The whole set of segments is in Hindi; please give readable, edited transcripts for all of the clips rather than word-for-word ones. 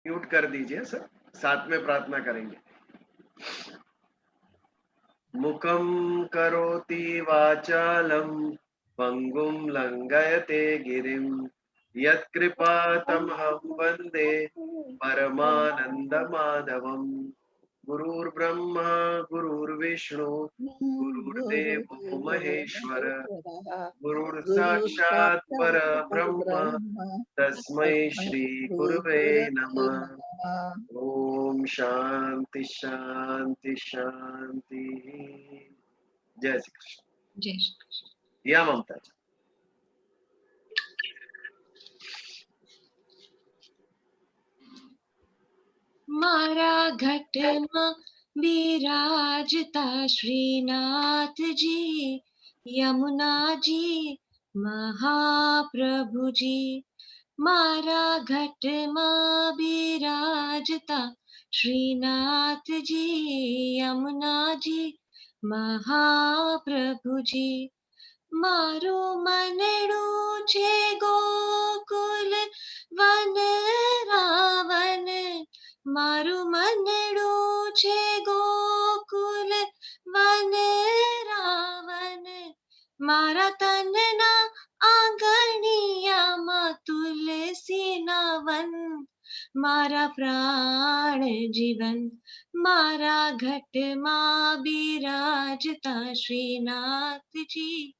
म्यूट कर दीजिए सर, साथ में प्रार्थना करेंगे। मुखं करोति वाचालं पंगुं लंघयते गिरिं यत्कृपातमहं वन्दे परमानन्दमाधवम्। गुरुर्ब्रह्मा गुरुर्विष्णु गुरुर्देवो महेश्वर गुरु गुरुर्साक्षात् साक्षात् परब्रह्म ब्रह्म तस्मै श्री श्री गुरुवे गुरवे नमः। नमः। ओम शांति शांति शांति। जय श्री कृष्ण। जय श्री कृष्ण। या ममता जी। मारा घटमा विराजता श्रीनाथ जी, यमुना जी महाप्रभु जी। मारा घटमा विराजता श्रीनाथ जी, यमुना जी महाप्रभु जी। मारू मनड़ू छे गोकुल वन रावण, मारू मनड़ू छे गोकुल वन रावण। मारा तनना आंगणिया मा तुलसी ना वन, मारा प्राण जीवन मारा घट मां बिराजता श्रीनाथ जी,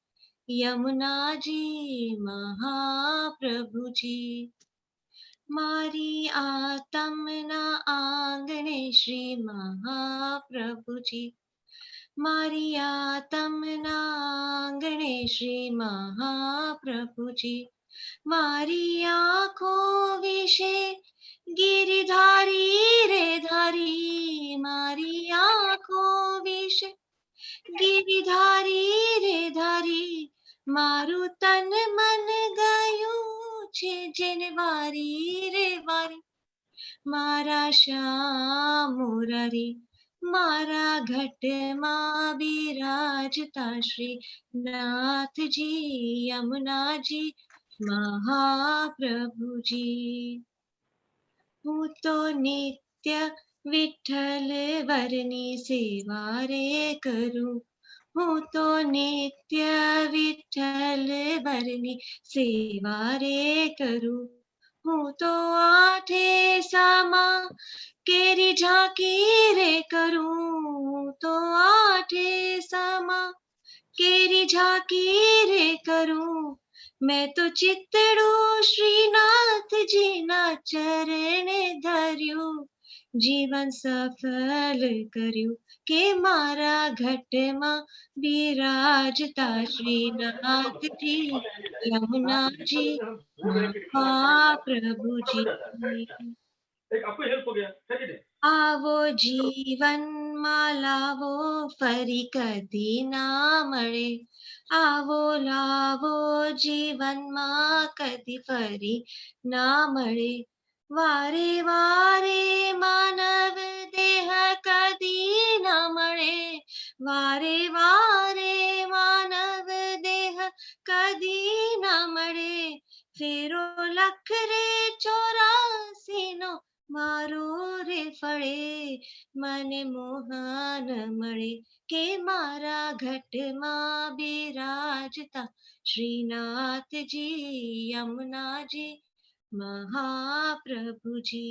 यमुना जी महाप्रभु जी। मारी आतमना आंगणे श्री महाप्रभु जी, मारी आतमना आंगणे श्री महाप्रभु जी। मारी आँखों विषे गिरिधारी रे धारी, मारी आँखों विषे गिरिधारी रे धारी। मारू तन मन गયું છે જેને વારી રે વારી, मारा श्याम मुरारी मारा घट मां बिराजता श्री नाथ जी, यमुना जी महाप्रभु जी। हूँ तो नित्य विठ्ठल वरनी सेवा रे करूं, हूँ तो नित्य विठ्ठल वरनी सेवा रे करूं। हूँ तो आठे सामा केरी झांकी रे करूं, तो आठे सामा केरी झांकी रे करूं। मैं तो चित्तड़ू श्रीनाथ जी ना चरण धर्यू, जीवन सफल कर्यु के मारा घट मां बिराजता श्रीनाथ जी, यमुना जी महाप्रभु जी। आवो जीवन માં લાવો ફરી કદી ના મળે, આવો લાવો જીવનમાં કદી ફરી ના મળે। વારે વારે માનવ દેહ કદી ના મળે, વારે વારે માનવ દેહ કદી ના મળે। ફેરો લખ રે 84 નો મારો રે ફળે, મને મોહન મળે કે મારા ઘટમાં બિરાજતા શ્રીનાથજી, યમુનાજી महाप्रभुजी।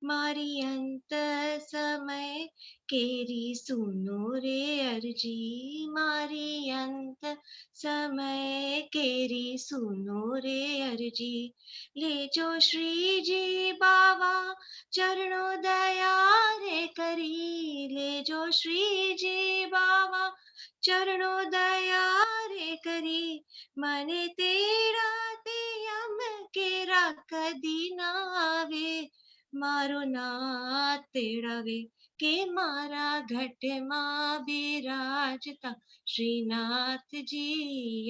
मारी अंत समय केरी सुनो रे अर्जी, मारी अंत समय केरी सुनो रे अर्जी। ले जो श्री जी बाबा चरणों दया रे करी, ले जो श्री जी बाबा चरणों दया रे करी। मने तेरा ते यम केरा कदी ना आवे, मारो नाथ तेड़ावे के मारा घट मां बिराजता श्रीनाथ जी,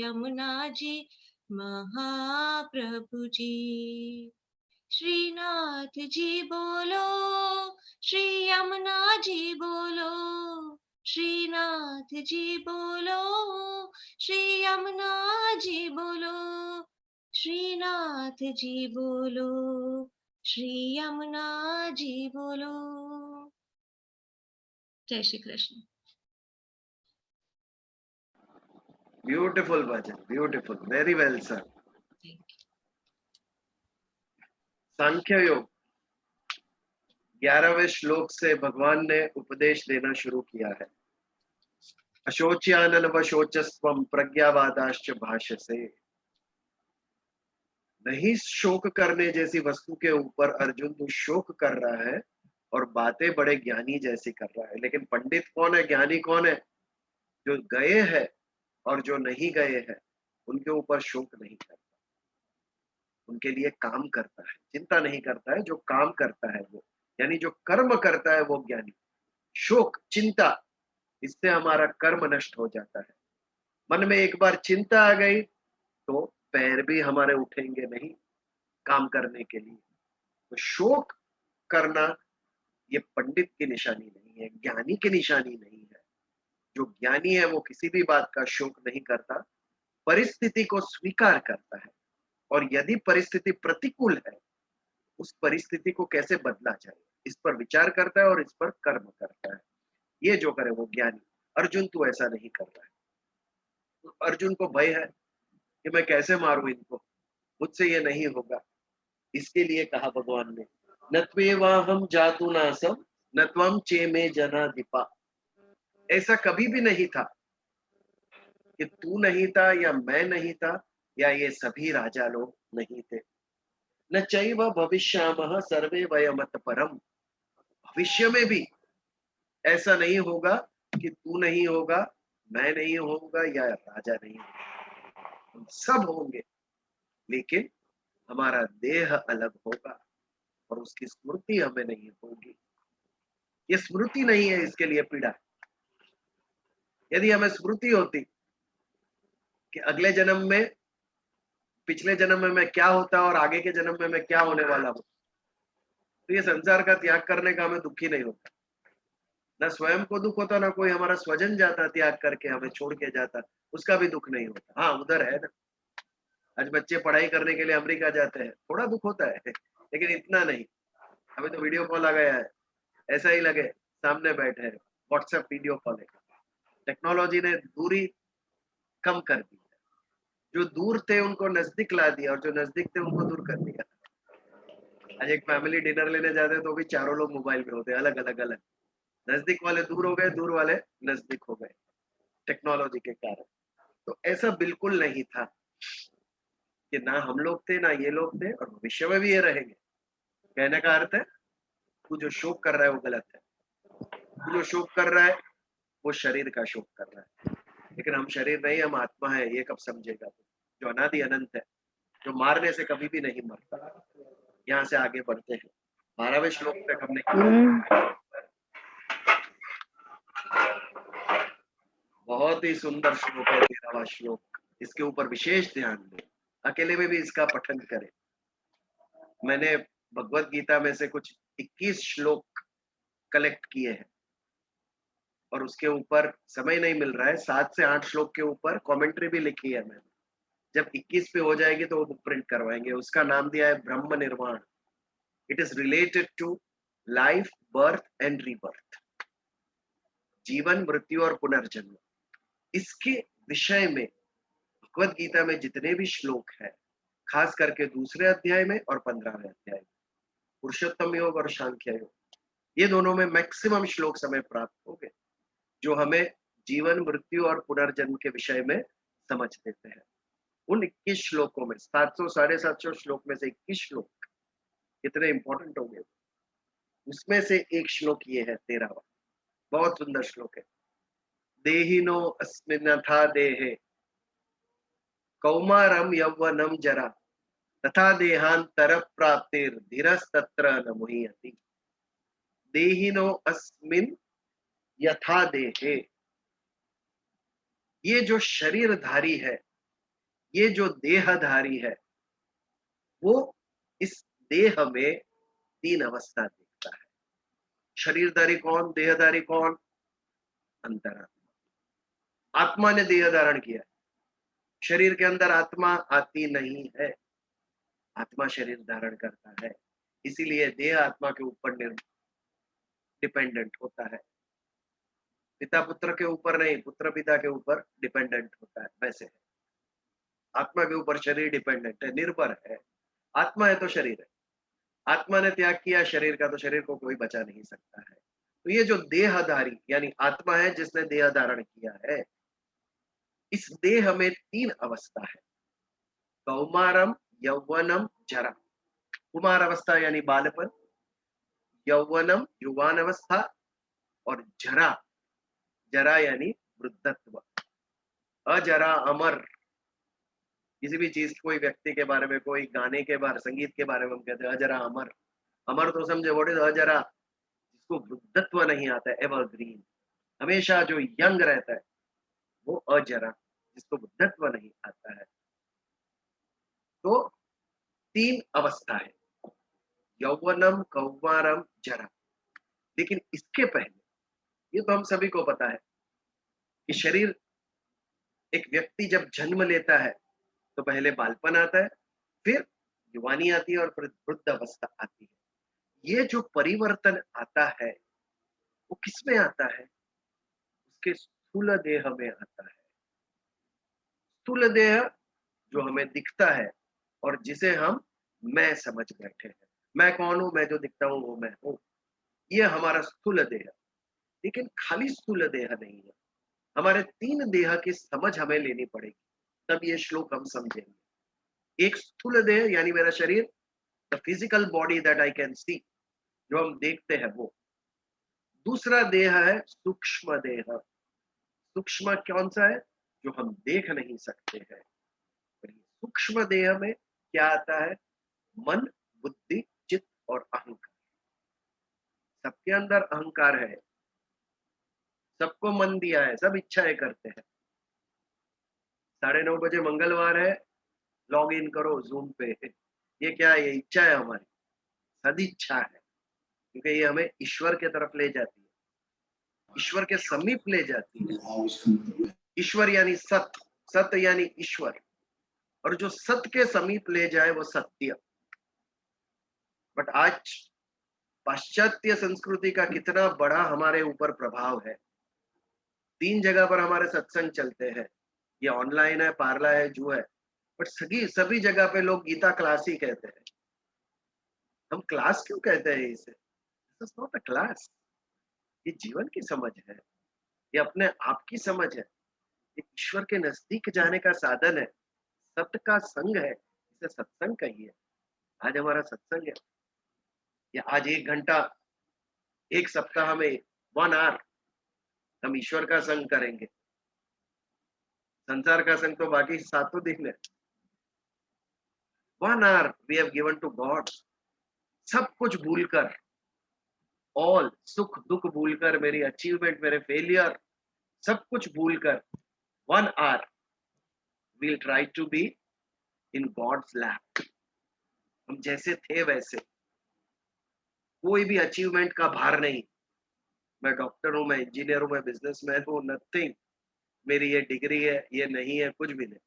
यमुना जी महाप्रभु जी। श्रीनाथ जी बोलो, श्री यमुना जी बोलो, श्रीनाथ जी बोलो, श्री यमुना जी बोलो, श्रीनाथ जी बोलो, श्री यमुना जी बोलो। जय श्री कृष्ण। ब्यूटिफुल भजन, ब्यूटिफुल, वेरी वेल सर। सांख्य योग 11वें श्लोक से भगवान ने उपदेश देना शुरू किया है। अशोच्याननवशोचस्त्वं प्रज्ञावादाश्च भाष्यसे। नहीं शोक करने जैसी वस्तु के ऊपर अर्जुन तो शोक कर रहा है और बातें बड़े ज्ञानी जैसी कर रहा है, लेकिन पंडित कौन है, ज्ञानी कौन है? जो गए हैं और जो नहीं गए हैं उनके ऊपर शोक नहीं करता, उनके लिए काम करता है, चिंता नहीं करता है। जो काम करता है वो, यानी जो कर्म करता है वो ज्ञानी। शोक, चिंता, इससे हमारा कर्म नष्ट हो जाता है। मन में एक बार चिंता आ गई तो पैर भी हमारे उठेंगे नहीं काम करने के लिए। तो शोक करना ये पंडित की निशानी नहीं है, ज्ञानी की निशानी नहीं है। जो ज्ञानी है वो किसी भी बात का शोक नहीं करता, परिस्थिति को स्वीकार करता है और यदि परिस्थिति प्रतिकूल है उस परिस्थिति को कैसे बदला जाए इस पर विचार करता है और इस पर कर्म करता है। ये जो करे वो ज्ञानी। अर्जुन तो ऐसा नहीं कर रहा है। अर्जुन को भय है कि मैं कैसे मारूं इनको, मुझसे ये नहीं होगा। इसके लिए कहा भगवान ने, नत्वेवाहम जातु नासम नत्वम चेमे जना दीपा। ऐसा कभी भी नहीं था कि तू नहीं था या मैं नहीं था या ये सभी राजा लोग नहीं थे। न चैव भविष्यामः सर्वे वयमत परम। भविष्य में भी ऐसा नहीं होगा कि तू नहीं होगा, मैं नहीं होऊंगा या राजा नहीं होगा। हम सब होंगे, लेकिन हमारा देह अलग होगा और उसकी स्मृति हमें नहीं होगी। ये स्मृति नहीं है, इसके लिए पीड़ा। यदि हमें स्मृति होती कि अगले जन्म में, पिछले जन्म में मैं क्या होता और आगे के जन्म में मैं क्या होने वाला हूं, तो ये संसार का त्याग करने का हमें दुख ही नहीं होता। ना स्वयं को दुख होता, ना कोई हमारा स्वजन जाता त्याग करके हमें छोड़ के जाता, उसका भी दुख नहीं होता। हाँ, उधर है ना, आज बच्चे पढ़ाई करने के लिए अमेरिका जाते हैं, थोड़ा दुख होता है लेकिन इतना नहीं। अभी तो वीडियो कॉल आ गया है, ऐसा ही लगे सामने बैठे हैं, व्हाट्सएप वीडियो कॉल है। टेक्नोलॉजी ने दूरी कम कर दी, जो दूर थे उनको नजदीक ला दिया और जो नजदीक थे उनको दूर कर दिया। आज एक फैमिली डिनर लेने जाते हैं तो भी चारों लोग मोबाइल में होते हैं, अलग अलग अलग। नजदीक वाले दूर हो गए, दूर वाले नजदीक हो गए टेक्नोलॉजी के कारण। तो ऐसा बिल्कुल नहीं था कि ना हम लोग थे ना ये लोग थे और भविष्य में भी ये रहेंगे। कहने का अर्थ है, तू जो शोक कर रहा है वो गलत है। तू जो शोक कर रहा है वो शरीर का शोक कर रहा है, लेकिन हम शरीर नहीं, हम आत्मा है। ये कब समझेगा तू? जो अनादि अनंत है, जो मारने से कभी भी नहीं मरता। यहाँ से आगे बढ़ते हैं। 12वें श्लोक तक हमने किया। बहुत ही सुंदर श्लोक है 13वां श्लोक। इसके ऊपर विशेष ध्यान दें, अकेले में भी इसका पठन करें। मैंने भगवत गीता में से कुछ 21 श्लोक कलेक्ट किए हैं और उसके ऊपर समय नहीं मिल रहा है। 7 से 8 श्लोक के ऊपर कमेंट्री भी लिखी है मैंने। जब 21 पे हो जाएगी तो वो बुक प्रिंट करवाएंगे। उसका नाम दिया है ब्रह्म निर्वाण। It is related to life, birth and rebirth, जीवन, मृत्यु और पुनर्जन्म। इसके विषय में भगवत गीता में जितने भी श्लोक हैं, खास करके दूसरे अध्याय में और 15वें अध्याय में, पुरुषोत्तम योग और सांख्य योग, ये दोनों में मैक्सिमम श्लोक समय प्राप्त हो गए जो हमें जीवन, मृत्यु और पुनर्जन्म के विषय में समझ देते हैं। उन 21 श्लोकों में 700 750 श्लोक में से 21 श्लोक कितने इंपॉर्टेंट हो गए। उसमें से एक श्लोक ये है 13वां, बहुत सुंदर श्लोक है। देहिनो अस्मिन्नथा देहे कौमारम यौवनम जरा तथा देहांतर प्राप्तिर धीरस्तत्र न मुह्यति। देहिनो अस्मिन यथा देहे, ये जो शरीरधारी है, ये जो देहधारी है, वो इस देह में 3 अवस्था देखता है। शरीरधारी कौन, देहधारी कौन? अंतरात्मा। आत्मा ने देह धारण किया, शरीर के अंदर आत्मा आती नहीं है, आत्मा शरीर धारण करता है। इसीलिए देह आत्मा के ऊपर डिपेंडेंट होता है, पिता पुत्र के ऊपर नहीं, पुत्र पिता के ऊपर डिपेंडेंट होता है। वैसे आत्मा के ऊपर शरीर डिपेंडेंट है, निर्भर है। आत्मा है तो शरीर है, आत्मा ने त्याग किया शरीर का तो शरीर को कोई बचा नहीं सकता है। तो ये जो देहधारी यानी आत्मा है जिसने देह धारण किया है, इस देह में 3 अवस्था है, कौमारम, यौवनम, जरा। कुमार अवस्था यानी बालपन, यौवनम युवान अवस्था, और जरा, जरा यानी वृद्धत्व। अजरा अमर, किसी भी चीज, कोई व्यक्ति के बारे में, कोई गाने के बारे, संगीत के बारे में हम कहते हैं अजरा अमर। अमर तो समझे, व्हाट इज अजरा? जिसको वृद्धत्व नहीं आता है, एवरग्रीन, हमेशा जो यंग रहता है, वो अजरा, जिसको वृद्धत्व नहीं आता है। तो 3 अवस्था है, यौवनम, कौमारम, जरा। लेकिन इसके पहले, ये तो हम सभी को पता है कि शरीर, एक व्यक्ति जब जन्म लेता है तो पहले बालपन आता है, फिर युवानी आती है और फिर वृद्ध अवस्था आती है। ये जो परिवर्तन आता है वो किस में आता है? उसके स्थूल देह में आता है। स्थूल देह जो हमें दिखता है और जिसे हम मैं समझ बैठे हैं, मैं कौन हूं, मैं जो दिखता हूं वो मैं हूं, ये हमारा स्थूल देह। लेकिन खाली स्थूल देह नहीं है, हमारे 3 देह की समझ हमें लेनी पड़ेगी, तब ये श्लोक हम समझेंगे। एक स्थूल देह यानी मेरा शरीर, the physical body that I can see, जो हम देखते हैं वो। दूसरा देह है सूक्ष्म देह। सूक्ष्म कौन सा है? जो हम देख नहीं सकते हैं। सूक्ष्म देह में क्या आता है? मन, बुद्धि, चित्त और अहंकार। सबके अंदर अहंकार है, सबको मन दिया है, सब इच्छाएं करते हैं। 9:30 बजे मंगलवार है, लॉग इन करो जूम पे। ये क्या है? ये इच्छा है हमारी, सदिच्छा है, क्योंकि ये हमें ईश्वर के तरफ ले जाती है, ईश्वर के समीप ले जाती है। ईश्वर यानी सत्य, सत्य यानी ईश्वर, और जो सत्य के समीप ले जाए वो सत्य। बट आज पाश्चात्य संस्कृति का कितना बड़ा हमारे ऊपर प्रभाव है। 3 जगह पर हमारे सत्संग चलते हैं, ये ऑनलाइन है, पार्ला है, जो है, बट सभी जगह पे लोग गीता क्लास ही कहते हैं। हम क्लास क्यों कहते हैं इसे? This is not a class, ये जीवन की समझ है, ये अपने आप की समझ है, ये ईश्वर के नजदीक जाने का साधन है, सत्य का संग है, इसे सत्संग कहिए। आज हमारा सत्संग है, या आज 1 घंटा, एक सप्ताह में 1 आवर हम ईश्वर का संग करेंगे। संसार का संग तो बाकी 7 दिन है। 1 hour we have given to God, सब कुछ भूलकर, ऑल सुख दुख भूलकर, मेरी अचीवमेंट, मेरे फेलियर, सब कुछ भूलकर 1 our we'll try to be in God's lap। हम जैसे थे वैसे, कोई भी अचीवमेंट का भार नहीं। मैं डॉक्टर हूं, मैं इंजीनियर हूं, मैं बिजनेसमैन हूं, नथिंग, मेरी ये डिग्री है, ये नहीं है, कुछ भी नहीं।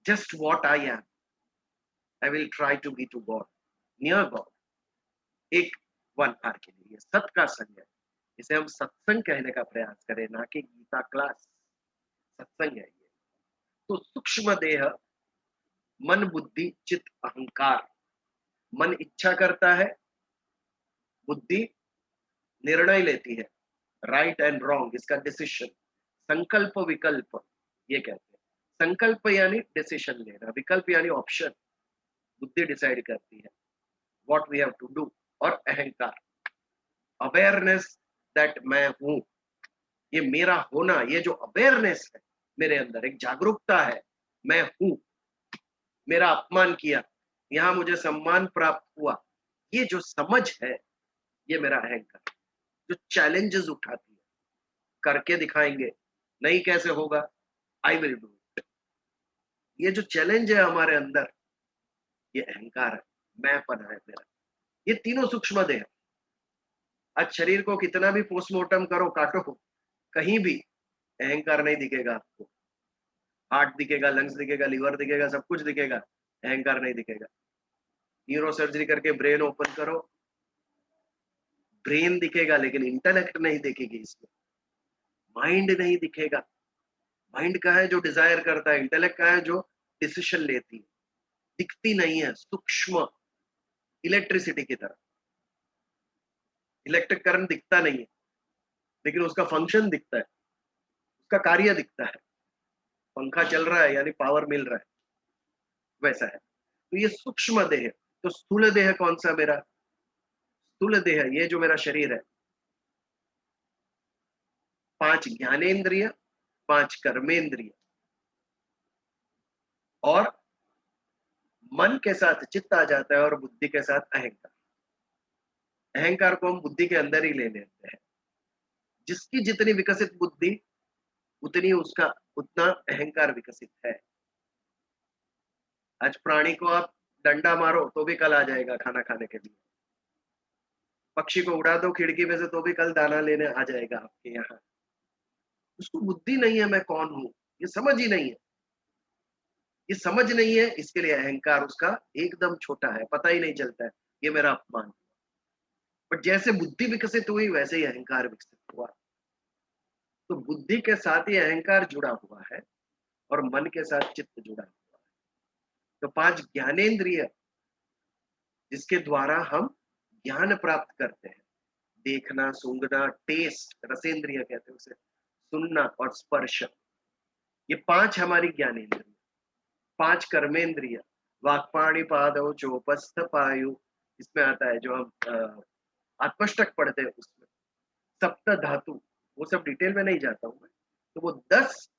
Just what I am, I will try to be to God, near God, एक 1 आवर के लिए। सत का संग है, इसे हम सत्संग कहने का प्रयास करें, ना कि गीता क्लास। सत्संग है ये। तो सूक्ष्म देह, मन, बुद्धि, चित्त, अहंकार। मन इच्छा करता है, बुद्धि निर्णय लेती है, राइट एंड रॉन्ग, इसका डिसीजन। संकल्प विकल्प ये कहते हैं। संकल्प यानी डिसीजन लेना, विकल्प यानी ऑप्शन, बुद्धि डिसाइड करती है what we have to do. और अहंकार, अवेयरनेस दैट मैं हूं, ये मेरा होना, ये जो अवेयरनेस है मेरे अंदर, एक जागरूकता है, मैं हूं, मेरा अपमान किया, यहां मुझे सम्मान प्राप्त हुआ, ये जो समझ है, ये मेरा अहंकार। जो चैलेंजेस उठाती है, करके दिखाएंगे, नहीं कैसे होगा, आई विल डू इट। ये जो चैलेंज है हमारे अंदर, ये अहंकार है, मैंपन है मेरा। ये तीनों सूक्ष्म देह। आज शरीर को कितना भी पोस्टमार्टम करो, काटो, कहीं भी अहंकार नहीं दिखेगा आपको। हार्ट दिखेगा, लंग्स दिखेगा, लीवर दिखेगा, सब कुछ दिखेगा, अहंकार नहीं दिखेगा। न्यूरो सर्जरी करके ब्रेन ओपन करो, ब्रेन दिखेगा लेकिन इंटेलेक्ट नहीं दिखेगी इसमें, माइंड नहीं दिखेगा। माइंड का है जो डिजायर करता है, इंटेलेक्ट का है जो डिसीजन लेती है। दिखती नहीं है, सूक्ष्म, इलेक्ट्रिसिटी की तरह। इलेक्ट्रिक करंट दिखता नहीं है, लेकिन उसका फंक्शन दिखता है, उसका कार्य दिखता है। पंखा चल रहा है यानी पावर मिल रहा है, वैसा है। तो ये सूक्ष्म देह। तो स्थूल देह कौन सा मेरा? स्थूल देह ये जो मेरा शरीर है, 5 ज्ञानेंद्रिय, 5 कर्मेंद्रिय और मन के साथ चित्त आ जाता है और बुद्धि के साथ अहंकार। अहंकार को हम बुद्धि के अंदर ही ले लेते हैं। जिसकी जितनी विकसित बुद्धि उतनी उसका उतना अहंकार विकसित है। आज प्राणी को आप डंडा मारो तो भी कल आ जाएगा खाना खाने के लिए। पक्षी को उड़ा दो खिड़की में से तो भी कल दाना लेने आ जाएगा आपके यहाँ। उसको बुद्धि नहीं है मैं कौन हूं, ये समझ ही नहीं है। ये समझ नहीं है, इसके लिए अहंकार उसका एकदम छोटा है, पता ही नहीं चलता है ये मेरा अपमान। बट जैसे बुद्धि विकसित हुई वैसे ही अहंकार विकसित हुआ। तो बुद्धि के साथ ही अहंकार जुड़ा हुआ है और मन के साथ चित्त जुड़ा हुआ है। तो 5 ज्ञानेंद्रिय जिसके द्वारा हम ज्ञान प्राप्त करते हैं, देखना, सूंघना, टेस्ट, रसेंद्रिय कहते हैं उसे, सुनना और स्पर्श, ये 5 हमारी ज्ञानेंद्रिय। 5 कर्मेंद्रिय, वाक्पाणि पादौ चोपस्थ पायु, इसमें आता है जो हम आत्मष्टक पढ़ते हैं उसमें, सप्त धातु, वो सब डिटेल में नहीं जाता हूं मैं। तो वो 10,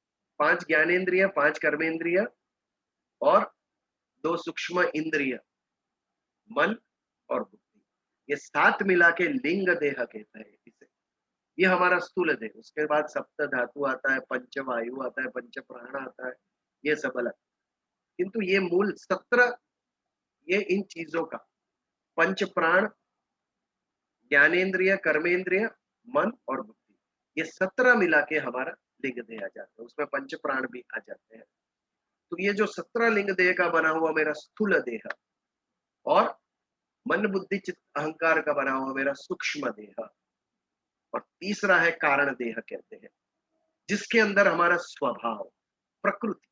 5 ज्ञानेंद्रिय, 5 कर्मेंद्रिय और 2 सूक्ष्म इंद्रिय, मन और बुद्धि, ये 7 मिला के लिंग देह कहता है इसे। ये हमारा स्थूल देह। उसके बाद सप्त धातु आता है, पंच वायु आता है, पंच प्राण आता है, ये सब अलग। किंतु ये मूल 17, ये इन चीजों का पंच प्राण, ज्ञानेंद्रिय, कर्मेंद्रिय, मन और बुद्धि, ये 17 मिला के हमारा लिंग देह आ जाता है। उसमें पंच प्राण भी आ जाते हैं। तो ये जो 17 लिंग देह का बना हुआ मेरा स्थूल देह और मन बुद्धि चित्त अहंकार का बना हुआ मेरा सूक्ष्म देह, और तीसरा है कारण देह कहते हैं, जिसके अंदर हमारा स्वभाव, प्रकृति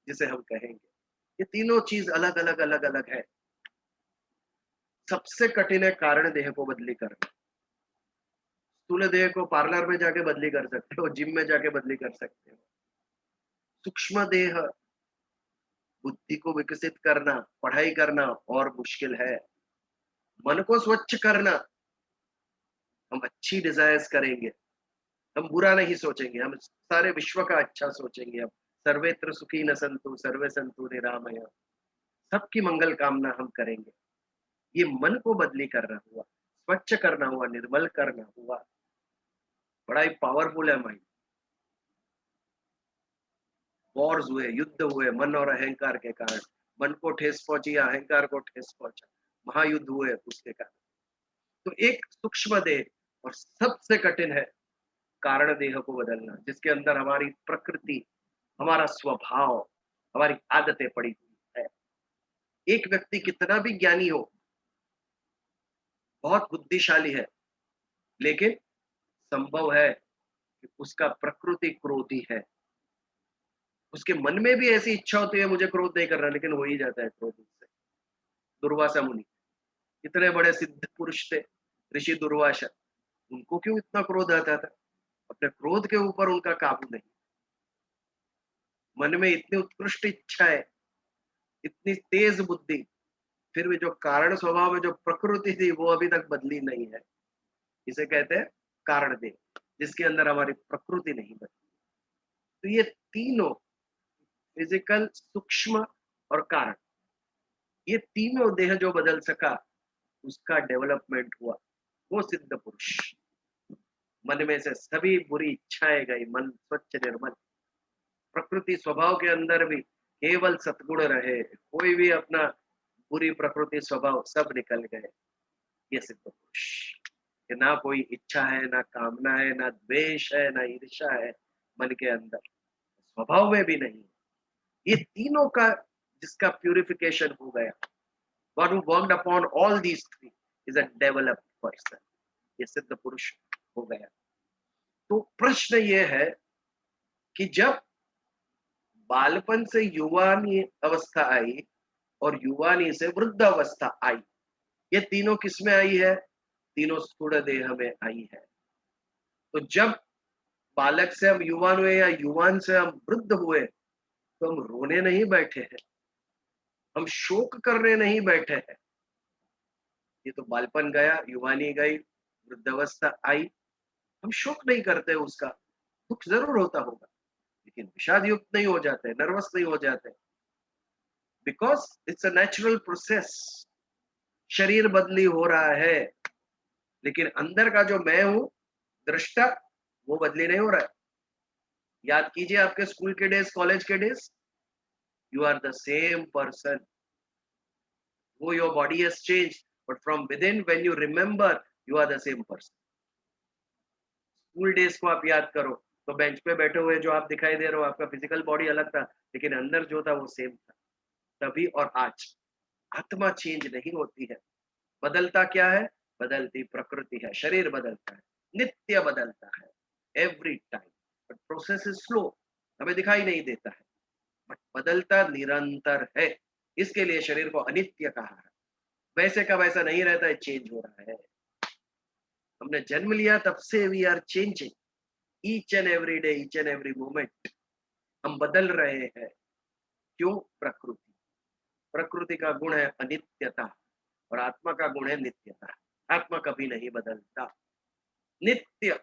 जिसे हम कहेंगे। ये तीनों चीज अलग अलग अलग अलग है। सबसे कठिन है कारण देह को बदली करना। स्थूल देह को पार्लर में जाके बदली कर सकते हो, जिम में जाके बदली कर सकते हो। सूक्ष्म देह, बुद्धि को विकसित करना, पढ़ाई करना और मुश्किल है। मन को स्वच्छ करना, हम अच्छी डिजायर्स करेंगे, हम बुरा नहीं सोचेंगे, हम सारे विश्व का अच्छा सोचेंगे। हम सर्वेत्र सुखी न संतु सर्वे संतु निरामय, सबकी मंगल कामना हम करेंगे। ये मन को बदली करना हुआ, स्वच्छ करना हुआ, निर्मल करना हुआ। बड़ा ही पावरफुल है माइंड। वॉर्स हुए, युद्ध हुए मन और अहंकार के कारण। मन को ठेस पहुंची, अहंकार को ठेस पहुंचा, महायुद्ध हुए उसके कारण। तो एक सूक्ष्म देह, और सबसे कठिन है कारण देह को बदलना, जिसके अंदर हमारी प्रकृति, हमारा स्वभाव, हमारी आदतें पड़ी हुई है। एक व्यक्ति कितना भी ज्ञानी हो, बहुत बुद्धिशाली है, लेकिन संभव है कि उसका प्रकृति क्रोधी है। उसके मन में भी ऐसी इच्छा होती है मुझे क्रोध नहीं करना, लेकिन हो ही जाता है क्रोध उससे। दुर्वासा मुनि इतने बड़े सिद्ध पुरुष थे, ऋषि दुर्वासा, उनको क्यों इतना क्रोध आता था? अपने क्रोध के ऊपर उनका काबू नहीं। मन में इतनी उत्कृष्ट इच्छा है, इतनी तेज बुद्धि, फिर भी जो कारण स्वभाव में जो प्रकृति थी वो अभी तक बदली नहीं है। इसे कहते हैं कारण देह, जिसके अंदर हमारी प्रकृति नहीं बदली। तो ये तीनों, फिजिकल, सूक्ष्म और कारण, ये तीनों देह जो बदल सका, उसका डेवलपमेंट हुआ, वो सिद्ध पुरुष। मन में से सभी बुरी इच्छाएं गई, मन स्वच्छ निर्मल, प्रकृति स्वभाव के अंदर भी केवल सतगुण रहे, कोई भी अपना बुरी प्रकृति स्वभाव सब निकल गए। ये सिद्ध पुरुष कि ना कोई इच्छा है, ना कामना है, ना द्वेष है, ना ईर्ष्या है मन के अंदर, स्वभाव में भी नहीं। ये तीनों का जिसका प्यूरिफिकेशन हो गया, One who worked upon all these three is a developed person. ये सिद्ध पुरुष हो गया। तो प्रश्न ये है कि जब बालपन से युवानी अवस्था आई और युवानी से वृद्ध अवस्था आई, ये तीनों किसमें आई है? तीनों स्थूल देह में आई है। तो जब बालक से हम युवान हुए या युवान से हम वृद्ध हुए, तो हम रोने नहीं बैठे हैं, हम शोक करने नहीं बैठे हैं। ये तो बालपन गया, युवानी गई, वृद्धावस्था आई, हम शोक नहीं करते उसका। दुख जरूर होता होगा, लेकिन विषाद युक्त नहीं हो जाते, नर्वस नहीं हो जाते, because it's a natural process. शरीर बदली हो रहा है, लेकिन अंदर का जो मैं हूं, दृष्टा, वो बदली नहीं हो रहा है। याद कीजिए आपके स्कूल के डेज, कॉलेज के days, you are the same person. वो your body has changed, but from within when you remember, you are the same person. School days को आप याद करो, तो बेंच पे बैठे हुए जो आप दिखाई दे रहे हो, आपका फिजिकल बॉडी अलग था, लेकिन अंदर जो था वो सेम था। तभी और आज आत्मा चेंज नहीं होती है। बदलता क्या है? बदलती प्रकृति है। शरीर बदलता है, नित्य बदलता है, every time, but process is slow, हमें दिखाई नहीं देता है, बट बदलता निरंतर है। इसके लिए शरीर को अनित्य कहा है। वैसे का वैसा नहीं रहता है, चेंज हो रहा है। हमने जन्म लिया तब से we are changing, each and every day, each and every moment हम बदल रहे हैं। क्यों? प्रकृति। प्रकृति का गुण है अनित्यता और आत्मा का गुण है नित्यता। आत्मा कभी नहीं बदलता, नित्य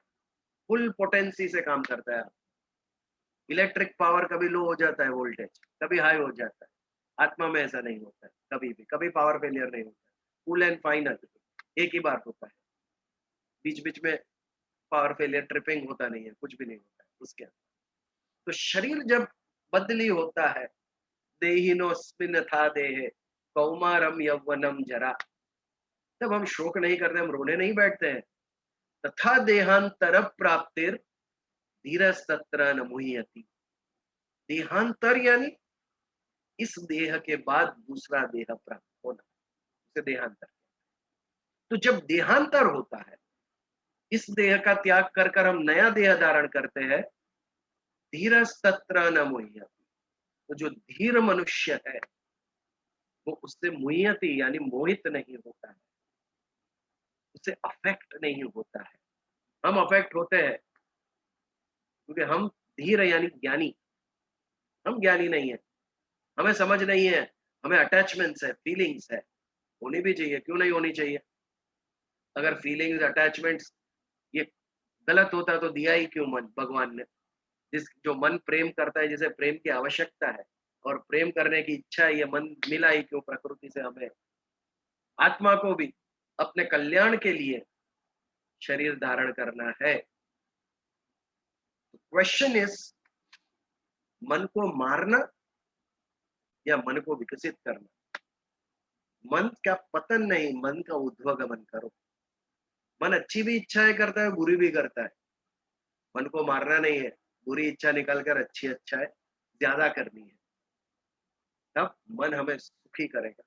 फुल पोटेंसी से काम करता है। इलेक्ट्रिक पावर कभी लो हो जाता है, वोल्टेज कभी हाई हो जाता है। आत्मा में ऐसा नहीं होता है, कभी भी, कभी पावर फेलियर नहीं होता है। फुल एंड फाइनल एक ही बार होता है। बीच बीच में पावर फेलियर, ट्रिपिंग होता नहीं है, कुछ भी नहीं होता है उसके अंदर। तो शरीर जब बदली होता है, देहिनोस्मिन था देहे कौमारम यौवनम जरा, तब हम शोक नहीं करते, हम रोने नहीं बैठते हैं। तथा देहांतर प्राप्तिर धीरस्तत्र न मुह्यति। देहांतर यानी इस देह के बाद दूसरा देह प्राप्त होना, उसे देहांतर। तो जब देहांतर होता है, इस देह का त्याग कर कर हम नया देह धारण करते हैं, धीरस्तत्र न मुह्यति। तो जो धीर मनुष्य है वो उससे मुह्यति यानी मोहित नहीं होता है, उसे अफेक्ट नहीं होता है। हम अफेक्ट होते हैं क्योंकि हम धीर यानी ज्ञानी, हम ज्ञानी नहीं है, हमें समझ नहीं है, हमें अटैचमेंट्स है, फीलिंग्स है। होनी भी चाहिए, क्यों नहीं होनी चाहिए? अगर फीलिंग्स, अटैचमेंट्स ये गलत होता तो दिया ही क्यों मन भगवान ने? जिस जो मन प्रेम करता है, जिसे प्रेम की आवश्यकता है और प्रेम करने की इच्छा है, ये मन मिला ही क्यों प्रकृति से हमें? आत्मा को भी अपने कल्याण के लिए शरीर धारण करना है। क्वेश्चन इज, मन को मारना या मन को विकसित करना? मन का पतन नहीं, मन का उद्वगमन करो। मन अच्छी भी इच्छाएं करता है, बुरी भी करता है। मन को मारना नहीं है, बुरी इच्छा निकालकर अच्छी इच्छाएं ज्यादा करनी है, तब मन हमें सुखी करेगा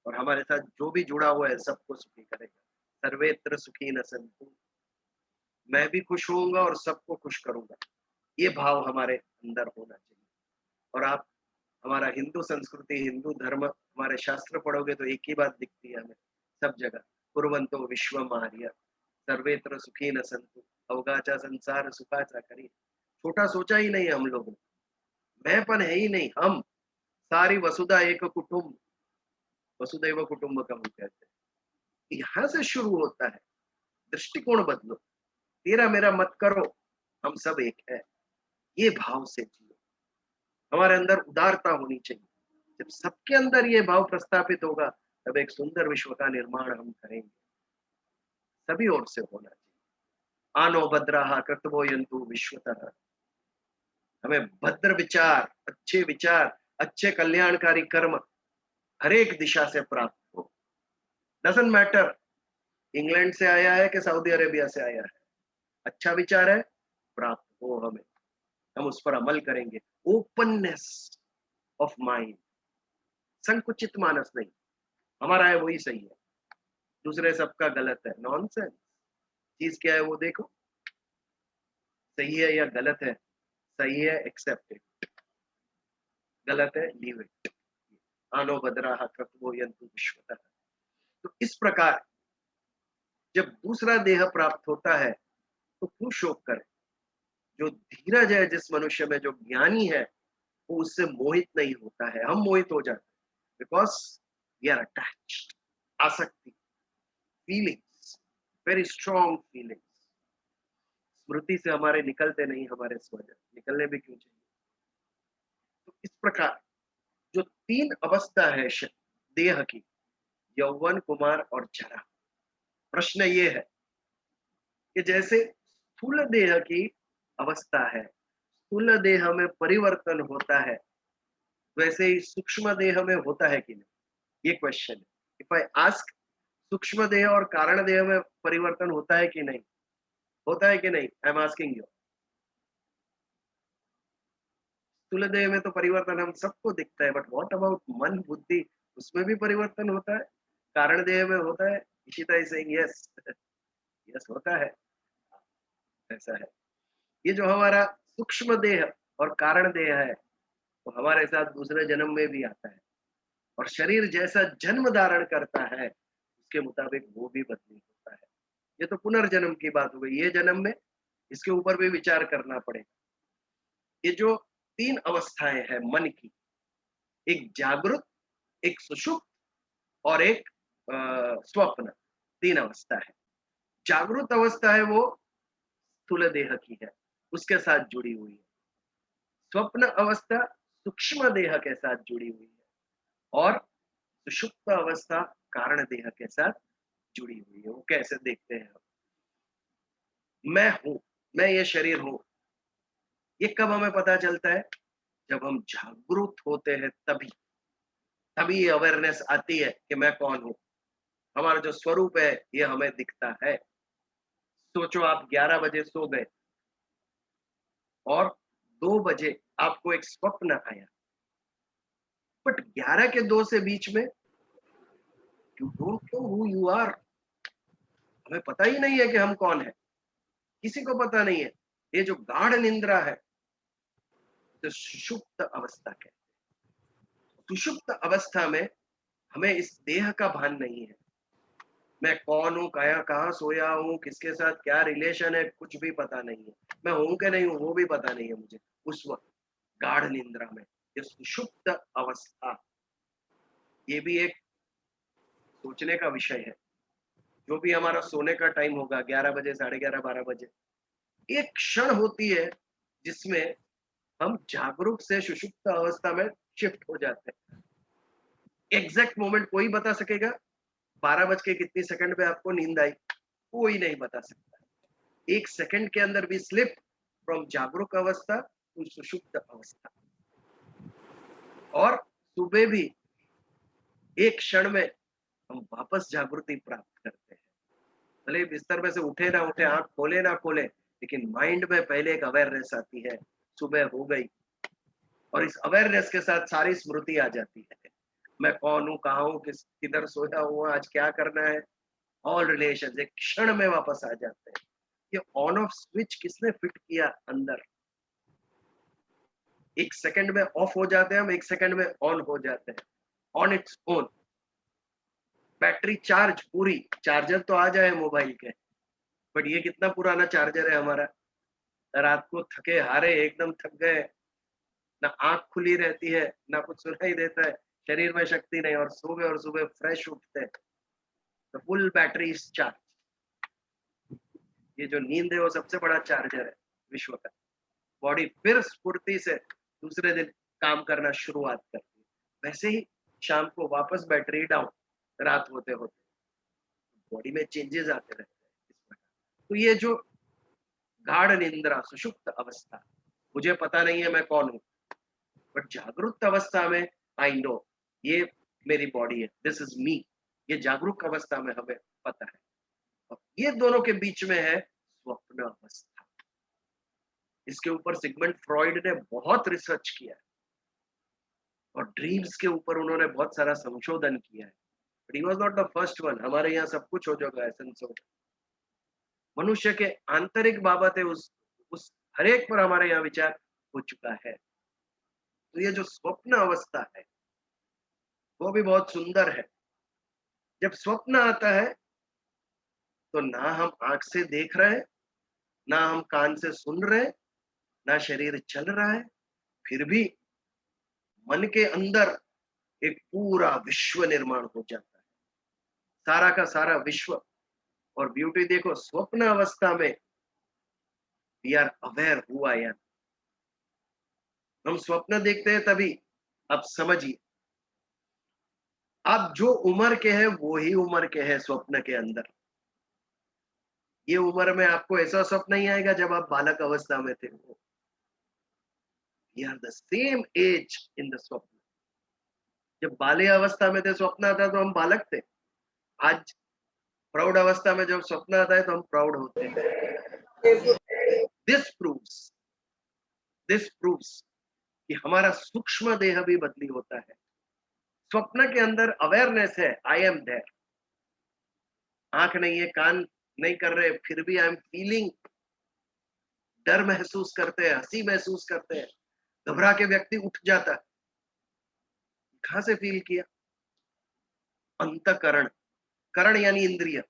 और हमारे साथ जो भी जुड़ा हुआ है सबको सुखी करेगा। सर्वेत्र सुखी न संतु, मैं भी खुश होऊंगा और सबको खुश करूंगा, ये भाव हमारे अंदर होना चाहिए। और आप हमारा हिंदू संस्कृति, हिंदू धर्म, हमारे शास्त्र पढ़ोगे तो एक ही बात दिखती है हमें सब जगह, कुर्वन्तो विश्वमार्य सर्वेत्र सुखी न संतु अवगाचा संसार सुखाचा करी। छोटा सोचा ही नहीं हम लोगों ने, मैंपन है ही नहीं। हम सारी वसुधा एक कुटुंब, वसुदैव कुटुंबकम कहते हैं। यहाँ से शुरू होता है। दृष्टिकोण बदलो, तेरा मेरा मत करो, हम सब एक है, ये भाव से जियो। हमारे अंदर उदारता होनी चाहिए। जब सबके अंदर ये भाव प्रस्थापित होगा, तब एक सुंदर विश्व का निर्माण हम करेंगे। सभी ओर से होना चाहिए। आनो भद्राः कृतवो यन्तु विश्वतः। हमें भद्र विचार, अच्छे कल्याणकारी कर्म हर एक दिशा से प्राप्त हो। डजंट मैटर इंग्लैंड से आया है कि सऊदी अरेबिया से आया है, अच्छा विचार है, प्राप्त हो हमें, हम उस पर अमल करेंगे। ओपननेस ऑफ माइंड, संकुचित मानस नहीं। हमारा है वही सही है, दूसरे सबका गलत है। नॉनसेंस। चीज क्या है वो देखो, सही है या गलत है। सही है एक्सेप्ट इट, गलत है लीव इट। आनो बदरा कृत्वो यन्तु विश्वतः। तो इस प्रकार जब दूसरा देह प्राप्त होता है तो क्यों शोक करें। जो धीरज है जिस मनुष्य में, जो ज्ञानी है, वो उससे मोहित नहीं होता है। हम मोहित हो जाते हैं बिकॉज वी आर अटैच्ड। आसक्ति, फीलिंग्स, वेरी स्ट्रॉन्ग फीलिंग्स स्मृति से हमारे निकलते नहीं, हमारे स्वजन निकलने भी क्यों चाहिए। तो इस प्रकार जो तीन अवस्था है देह की, यौवन, कुमार और जरा। प्रश्न ये है कि जैसे स्थूल देह की अवस्था है, स्थूल देह में परिवर्तन होता है, वैसे ही सूक्ष्म देह में होता है कि नहीं, ये क्वेश्चन है। इफ आई आस्क, सूक्ष्म देह और कारण देह में परिवर्तन होता है कि नहीं, होता है कि नहीं, आई एम आस्किंग यू। स्थूल देह में तो परिवर्तन हम सबको दिखता है, बट व्हाट अबाउट मन, बुद्धि, उसमें भी परिवर्तन होता है। कारण देह में होता है। Ishita is saying yes, yes होता है, ऐसा है। ये जो हमारा सूक्ष्म देह और कारण देह है, वो हमारे साथ दूसरे जन्म में भी आता है, और शरीर जैसा जन्म धारण करता है उसके मुताबिक वो भी बदली होता है। ये तो पुनर्जन्म की बात हो गई। ये जन्म में इसके ऊपर भी विचार करना पड़ेगा। ये जो तीन अवस्थाएं हैं मन की, एक जागृत, एक सुषुप्त और एक स्वप्न, तीन अवस्था है। जागृत अवस्था है वो स्थूल देह की है, उसके साथ जुड़ी हुई है। स्वप्न अवस्था सूक्ष्म देह के साथ जुड़ी हुई है, और सुषुप्त अवस्था कारण देह के साथ जुड़ी हुई है। वो कैसे देखते हैं हम। मैं हूं, मैं ये शरीर हूं, ये कब हमें पता चलता है, जब हम जागरूक होते हैं, तभी तभी ये अवेयरनेस आती है कि मैं कौन हूं। हमारा जो स्वरूप है ये हमें दिखता है। सोचो आप 11 बजे सो गए और 2 बजे आपको एक स्वप्न आया, बट 11 के 2 से बीच में you don't know who you are. हमें पता ही नहीं है कि हम कौन है, किसी को पता नहीं है। ये जो गाढ़ निंद्रा है, जो सुषुप्त अवस्था है, सुषुप्त अवस्था में हमें इस देह का भान नहीं है। मैं कौन हूँ, कया कहाँ सोया हूँ, किसके साथ क्या रिलेशन है, कुछ भी पता नहीं है। मैं हूँ कि नहीं हूँ वो भी पता नहीं है मुझे। उस वक्त गाढ़ निंद्रा में, ये सुषुप्त अवस्था, ये भी एक सोचने का विषय है। जो भी हमारा सोने का टाइम होगा, 11 बजे, 11:30, 12 बजे, एक क्षण होती है जिसमें हम जागरूक से सुषुप्त अवस्था में शिफ्ट हो जाते हैं। एग्जैक्ट मोमेंट कोई बता सकेगा? 12 बज के कितनी सेकंड पे आपको नींद आई, कोई नहीं बता सकता। एक सेकंड के अंदर भी स्लिप फ्रॉम जागरूक अवस्था टू सुषुप्त अवस्था। और सुबह भी एक क्षण में हम वापस जागृति प्राप्त करते हैं। भले ही बिस्तर में से उठे ना उठे, आंख खोले ना खोले, लेकिन माइंड में पहले एक अवेयरनेस आती है, सुबह हो गई, और इस अवेयरनेस के साथ सारी स्मृति आ जाती है। मैं कौन हूँ, कहाँ हूँ, किधर सोया हूँ, आज क्या करना है, ऑल रिलेशन एक क्षण में वापस आ जाते हैं। ये ऑन ऑफ स्विच किसने फिट किया अंदर? एक सेकंड में ऑफ हो जाते हैं हम, एक सेकंड में ऑन हो जाते हैं, on its own. Battery charge पूरी, चार्जर तो आ जाए मोबाइल के, बट ये कितना पुराना चार्जर है हमारा। रात को थके हारे एकदम थक गए, ना आंख खुली रहती है, ना कुछ सुनाई देता है, शरीर में शक्ति नहीं, और सो गए और सुबह फ्रेश उठते हैं, तो फुल बैटरी इज चार्ज। ये जो नींद है वो सबसे बड़ा चार्जर है विश्व का। बॉडी फिर स्फूर्ति से दूसरे दिन काम करना शुरुआत करती है। वैसे ही शाम को वापस बैटरी डाउन, रात होते होते बॉडी में चेंजेस आते रहते हैं इस प्रकार। तो ये जो गाढ़ निंद्रा, सुषुप्त अवस्था, मुझे पता नहीं है मैं कौन हूँ, बट जागरूक अवस्था में आई नो ये मेरी बॉडी है, दिस इज मी। ये जागरूक अवस्था में हमें पता है। और ये दोनों के बीच में है स्वप्न अवस्था। इसके ऊपर सिगमंड फ्रॉइड ने बहुत रिसर्च किया है, और ड्रीम्स के ऊपर उन्होंने बहुत सारा संशोधन किया है। But he was not the first one. हमारे यहाँ सब कुछ हो जाएगा एसेंस हो, मनुष्य के आंतरिक बाबत है, उस हर एक पर हमारे यहाँ विचार हो चुका है। तो ये जो स्वप्न अवस्था है वो भी बहुत सुंदर है। जब स्वप्न आता है तो ना हम आंख से देख रहे हैं, ना हम कान से सुन रहे हैं, ना शरीर चल रहा है, फिर भी मन के अंदर एक पूरा विश्व निर्माण हो जाता है, सारा का सारा विश्व। और ब्यूटी देखो, स्वप्न अवस्था में वी आर अवेयर हुआ या हम स्वप्न देखते हैं तभी। अब समझिए, आप जो उम्र के हैं वो ही उम्र के हैं स्वप्न के अंदर। ये उम्र में आपको ऐसा स्वप्न नहीं आएगा जब आप बालक अवस्था में थे। We are the same age in the स्वप्न। जब बाल्य अवस्था में थे स्वप्न आता तो हम बालक थे। आज प्रौढ़ अवस्था में जब स्वप्न आता है तो हम प्रौढ़ होते हैं। दिस प्रूव्स दिस प्रूव्स कि हमारा सूक्ष्म देह भी बदली होता है। स्वप्न के अंदर अवेयरनेस है, आई एम देयर। आंख नहीं है, कान नहीं कर रहे, फिर भी आई एम फीलिंग। डर महसूस करते हैं, हंसी महसूस करते हैं, घबरा के व्यक्ति उठ जाता है। कहां से फील किया? अंतकरण। करण यानी इंद्रिय।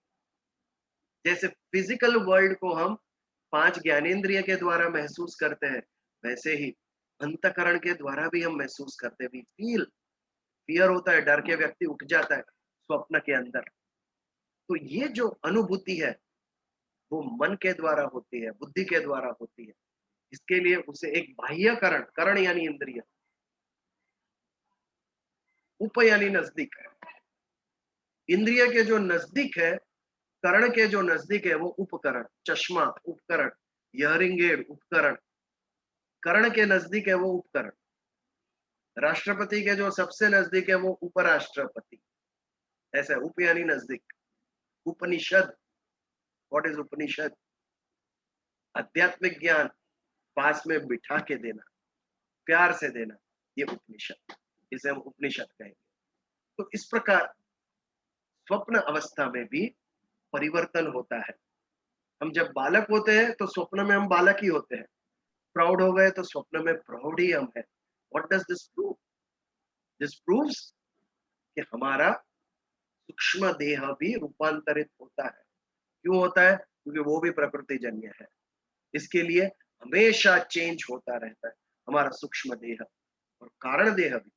जैसे फिजिकल वर्ल्ड को हम 5 ज्ञानेंद्रिय के द्वारा महसूस करते हैं, वैसे ही अंतकरण के द्वारा भी हम महसूस करते हैं। फील, फियर होता है, डर के व्यक्ति उठ जाता है स्वप्न के अंदर। तो ये जो अनुभूति है वो मन के द्वारा होती है, बुद्धि के द्वारा होती है। इसके लिए उसे एक बाह्य करण, करण यानी इंद्रिय, उप यानी नजदीक है। इंद्रिय के जो नजदीक है, करण के जो नजदीक है वो उपकरण। चश्मा उपकरण, हियरिंग एड उपकरण। करण के नजदीक है वो उपकरण। राष्ट्रपति के जो सबसे नजदीक है वो उपराष्ट्रपति। ऐसा उप यानी नजदीक। उपनिषद, व्हाट इज उपनिषद? आध्यात्मिक ज्ञान पास में बिठा के देना, प्यार से देना, ये उपनिषद, इसे हम उपनिषद कहेंगे। तो इस प्रकार स्वप्न अवस्था में भी परिवर्तन होता है। हम जब बालक होते हैं तो स्वप्न में हम बालक ही होते हैं, प्राउड हो गए तो स्वप्न में प्राउड ही हम हैं। What does this prove? This proves कि हमारा सूक्ष्म देह भी रूपांतरित होता है। क्यों होता है? क्योंकि वो भी प्रकृति जन्य है। इसके लिए हमेशा चेंज होता रहता है हमारा सूक्ष्म देह। और कारण देह भी,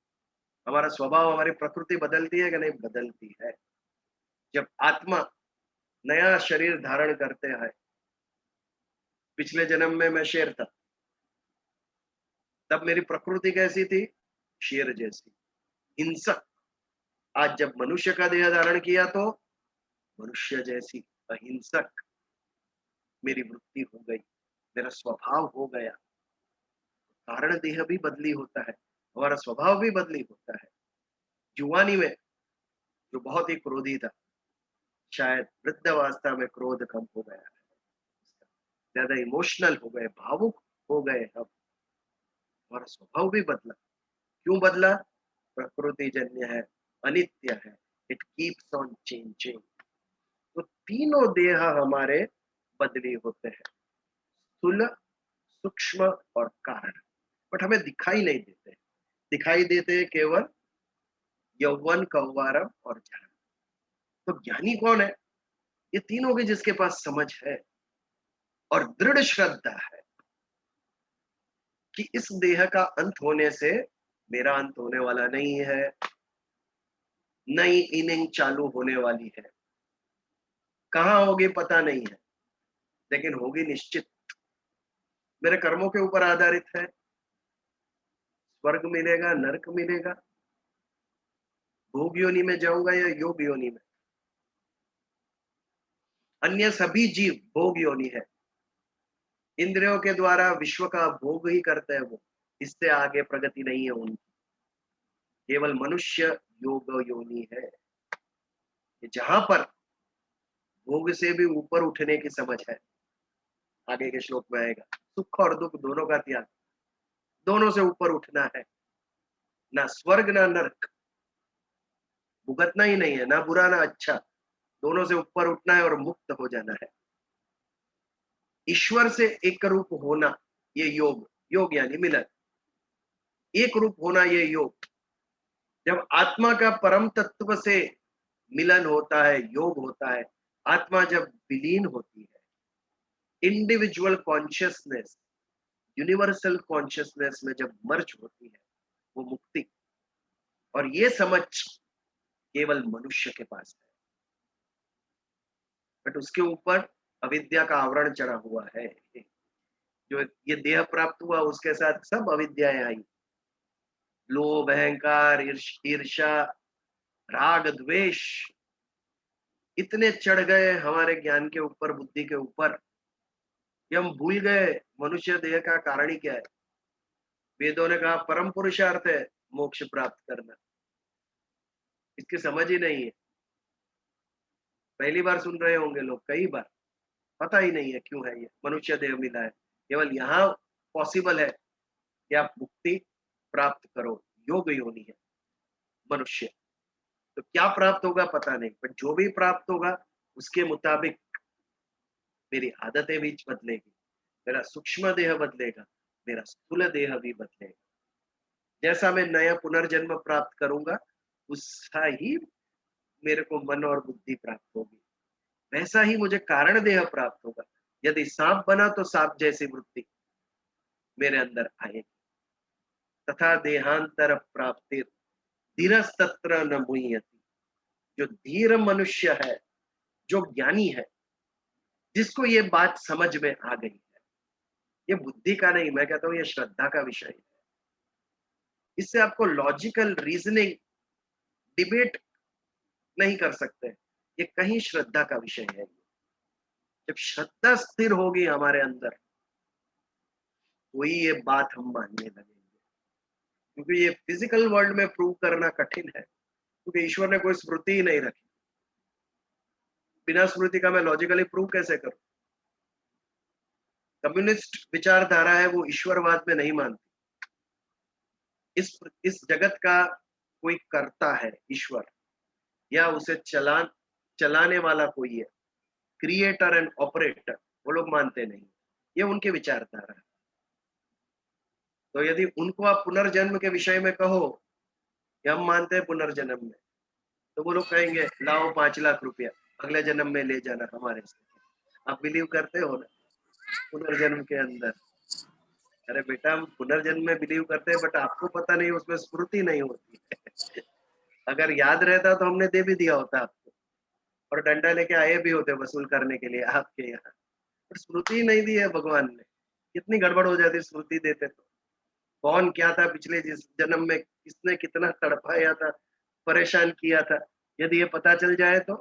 हमारा स्वभाव, हमारी प्रकृति बदलती है कि नहीं? बदलती है। जब आत्मा नया शरीर धारण करते हैं, पिछले जन्म में मैं शेर था, तब मेरी प्रकृति कैसी थी? शेर जैसी, हिंसक। आज जब मनुष्य का देह धारण किया तो मनुष्य जैसी अहिंसक मेरी वृत्ति हो गई, मेरा स्वभाव हो गया। कारण देह भी बदली होता है, हमारा स्वभाव भी बदली होता है। जुवानी में जो बहुत ही क्रोधी था, शायद वृद्धावस्था में क्रोध कम हो गया है, ज्यादा इमोशनल हो गए, भावुक हो गए हम, हमारा स्वभाव भी बदला। क्यों बदला? प्रकृति जन्य है, अनित्य है, इट कीप्स ऑन चेंजिंग। तो तीनों देह हमारे बदली होते हैं, स्थूल, सूक्ष्म और कारण। बट हमें दिखाई नहीं देते, दिखाई देते हैं केवल यौवन, कौवारम और जन्म। तो ज्ञानी कौन है? ये तीनों की जिसके पास समझ है और दृढ़ श्रद्धा है कि इस देह का अंत होने से मेरा अंत होने वाला नहीं है, नई इनिंग चालू होने वाली है। कहां होगी पता नहीं है, लेकिन होगी निश्चित। मेरे कर्मों के ऊपर आधारित है। स्वर्ग मिलेगा, नरक मिलेगा, भोग योनि में जाऊंगा या योग योनि में। अन्य सभी जीव भोग योनि है, इंद्रियों के द्वारा विश्व का भोग ही करते हैं वो, इससे आगे प्रगति नहीं है उनकी। केवल मनुष्य योग योनि है, जहां पर भोग से भी ऊपर उठने की समझ है। आगे के श्लोक में आएगा, सुख और दुख दोनों का त्याग, दोनों से ऊपर उठना है। ना स्वर्ग ना नरक, भुगतना ही नहीं है, ना बुरा ना अच्छा, दोनों से ऊपर उठना है और मुक्त हो जाना है। ईश्वर से एक रूप होना, ये योग, योग यानी मिलन, एक रूप होना ये योग। जब आत्मा का परम तत्व से मिलन होता है, योग होता है, आत्मा जब विलीन होती है, इंडिविजुअल कॉन्शियसनेस यूनिवर्सल कॉन्शियसनेस में जब मर्ज होती है, वो मुक्ति। और ये समझ केवल मनुष्य के पास है, बट उसके ऊपर अविद्या का आवरण चढ़ा हुआ है। जो ये देह प्राप्त हुआ उसके साथ सब अविद्याएं आई, लोभ, अहंकार, ईर्ष्या, राग, द्वेष इतने चढ़ गए हमारे ज्ञान के ऊपर, बुद्धि के ऊपर, कि हम भूल गए मनुष्य देह का कारण ही क्या है। वेदों ने कहा परम पुरुषार्थ है मोक्ष प्राप्त करना, इसकी समझ ही नहीं है। पहली बार सुन रहे होंगे लोग, कई बार, पता ही नहीं है क्यों है ये मनुष्य देह मिला है। केवल यहाँ पॉसिबल है कि आप मुक्ति प्राप्त करो, योग योनि है मनुष्य। तो क्या प्राप्त होगा पता नहीं, पर जो भी प्राप्त होगा उसके मुताबिक मेरी आदतें भी बदलेगी, मेरा सूक्ष्म देह बदलेगा, मेरा स्थूल देह भी बदलेगा। जैसा मैं नया पुनर्जन्म प्राप्त करूंगा उसका ही मेरे को मन और बुद्धि प्राप्त होगी, वैसा ही मुझे कारण देह प्राप्त होगा। यदि सांप बना तो सांप जैसी वृत्ति मेरे अंदर आएगी। तथा देहांतर प्राप्ति धीरस्तत्र न मुह्यति। जो धीर मनुष्य है, जो ज्ञानी है, जिसको ये बात समझ में आ गई है, ये बुद्धि का नहीं, मैं कहता हूं ये श्रद्धा का विषय है। इससे आपको लॉजिकल रीजनिंग डिबेट नहीं कर सकते, ये कहीं श्रद्धा का विषय है। जब श्रद्धा स्थिर होगी हमारे अंदर, वही ये बात हम मानने लगेंगे। क्योंकि ये फिजिकल वर्ल्ड में प्रूव करना कठिन है, क्योंकि ईश्वर ने कोई स्मृति ही नहीं रखी। बिना स्मृति का मैं लॉजिकली प्रूव कैसे करूं। कम्युनिस्ट विचारधारा है, वो ईश्वरवाद में नहीं मानती। इस जगत का कोई कर्ता है ईश्वर, या उसे चलाने वाला कोई है, क्रिएटर एंड ऑपरेटर, वो लोग मानते नहीं। ये उनके विचारधारा है। तो यदि उनको आप पुनर्जन्म के विषय में कहो कि हम मानते हैं पुनर्जन्म में, तो वो लोग कहेंगे लाओ 5 लाख रुपया, अगले जन्म में ले जाना हमारे से। आप बिलीव करते हो ना पुनर्जन्म के अंदर? अरे बेटा, हम पुनर्जन्म में बिलीव करते हैं, बट आपको पता नहीं, उसमें स्मृति नहीं होती है। अगर याद रहता तो हमने दे भी दिया होता आपको, और डंडा लेके आए भी होते वसूल करने के लिए आपके यहाँ। पर स्मृति ही नहीं दी है भगवान ने। कितनी गड़बड़ हो जाती स्मृति देते तो। कौन क्या था पिछले जिस जन्म में, किसने कितना तड़पाया था, परेशान किया था, यदि ये पता चल जाए तो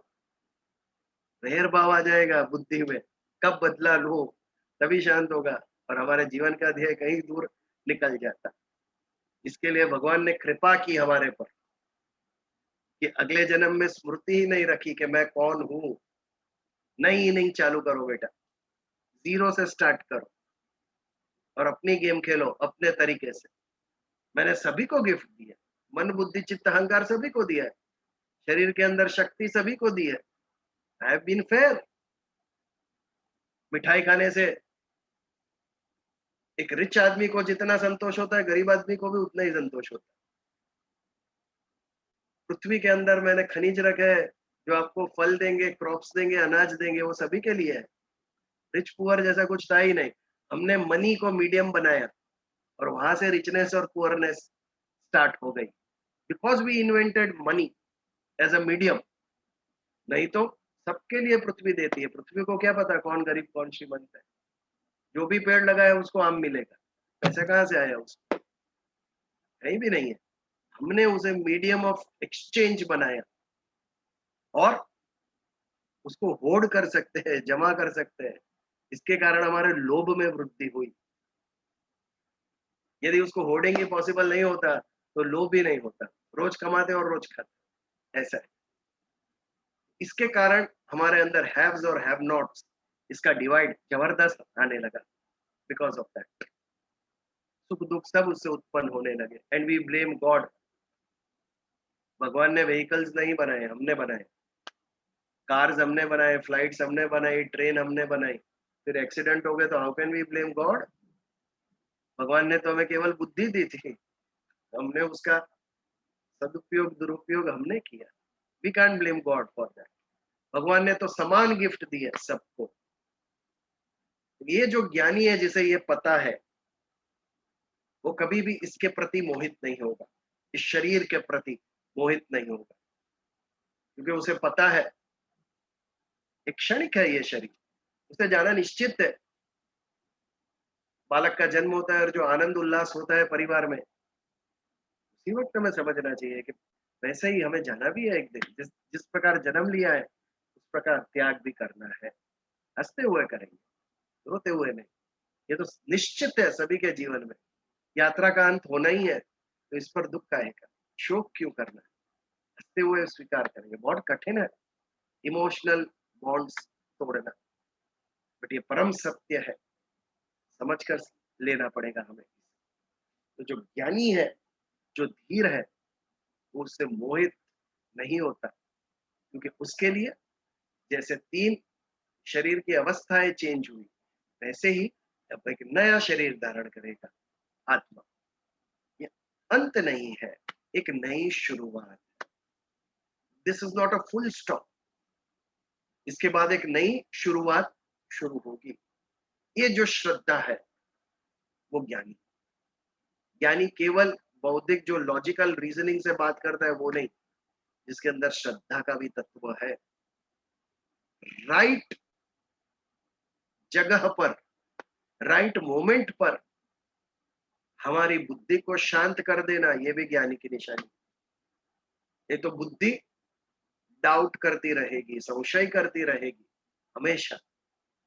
मेहर भाव आ जाएगा बुद्धि में। कब बदला लो तभी शांत होगा, और हमारे जीवन का ध्येय कहीं दूर निकल जाता। इसके लिए भगवान ने कृपा की हमारे पर कि अगले जन्म में स्मृति ही नहीं रखी कि मैं कौन हूं। नई इनिंग चालू करो बेटा, जीरो से स्टार्ट करो और अपनी गेम खेलो अपने तरीके से। मैंने सभी को गिफ्ट दिया, मन बुद्धि चित्त अहंकार सभी को दिया है, शरीर के अंदर शक्ति सभी को दी है। I have been fair. मिठाई खाने से एक रिच आदमी को जितना संतोष होता है, गरीब आदमी को भी उतना ही संतोष होता है। पृथ्वी के अंदर मैंने खनिज रखे हैं जो आपको फल देंगे, क्रॉप्स देंगे, अनाज देंगे, वो सभी के लिए है। रिच पुअर जैसा कुछ था ही नहीं। हमने मनी को मीडियम बनाया और वहां से रिचनेस और पुअरनेस स्टार्ट हो गई, because we invented money as a medium. नहीं तो सबके लिए पृथ्वी देती है। पृथ्वी को क्या पता कौन गरीब कौन श्रीमंत है। जो भी पेड़ लगाया उसको आम मिलेगा, पैसा कहाँ से आया उसको? कहीं भी नहीं है। हमने उसे मीडियम ऑफ एक्सचेंज बनाया और उसको होड़ कर सकते हैं, जमा कर सकते हैं। इसके कारण हमारे लोभ में वृद्धि हुई। यदि उसको होर्डिंग ही पॉसिबल नहीं होता तो लोभ भी नहीं होता। रोज कमाते और रोज खाते, ऐसा है। इसके कारण हमारे अंदर हैव्स और हैव नॉट्स, इसका डिवाइड जबरदस्त आने लगा। बिकॉज ऑफ दैट सुख दुख सब उससे उत्पन्न होने लगे, एंड वी ब्लेम गॉड भगवान ने व्हीकल्स नहीं बनाए, हमने बनाए। कार्स हमने बनाए, फ्लाइट्स हमने बनाई, ट्रेन हमने बनाई। फिर एक्सीडेंट हो गए तो how can we blame God? भगवान ने तो हमें केवल बुद्धि दी थी, हमने उसका सदुपयोग दुरुपयोग हमने किया। We can't blame God for that. भगवान ने तो समान गिफ्ट दिए सबको। ये जो ज्ञानी है, जिसे ये पता है, वो कभी भी इसके प्रति मोहित नहीं होगा, इस शरीर के प्रति मोहित नहीं होगा, क्योंकि उसे पता है एक क्षणिक है ये शरीर, उसे जाना निश्चित है। बालक का जन्म होता है और जो आनंद उल्लास होता है परिवार में, उसी वक्त हमें समझना चाहिए कि वैसे ही हमें जाना भी है एक दिन। जिस जिस प्रकार जन्म लिया है, उस प्रकार त्याग भी करना है। हंसते हुए करेंगे, रोते हुए नहीं। ये तो निश्चित है सभी के जीवन में। यात्रा का अंत होना ही है, तो इस पर दुख काहेगा, शोक क्यों करना है? हंसते हुए स्वीकार करेंगे। बहुत कठिन है इमोशनल बॉन्ड्स तोड़ना, बट ये परम सत्य है, समझकर लेना पड़ेगा हमें। तो जो ज्ञानी है, जो धीर है, वो उससे मोहित नहीं होता, क्योंकि उसके लिए जैसे 3 शरीर की अवस्थाएं चेंज हुई, वैसे ही अब एक नया शरीर धारण करेगा आत्मा। ये अंत नहीं है, एक नई शुरुआत। This is not a full stop. इसके बाद एक नई शुरुआत शुरू होगी। ये जो श्रद्धा है, वो ज्ञानी। ज्ञानी केवल बौद्धिक जो लॉजिकल रीजनिंग से बात करता है वो नहीं, जिसके अंदर श्रद्धा का भी तत्व है। राइट जगह पर, राइट मोमेंट पर हमारी बुद्धि को शांत कर देना, ये भी ज्ञानी की निशानी। ये तो बुद्धि डाउट करती रहेगी, संशय करती रहेगी हमेशा,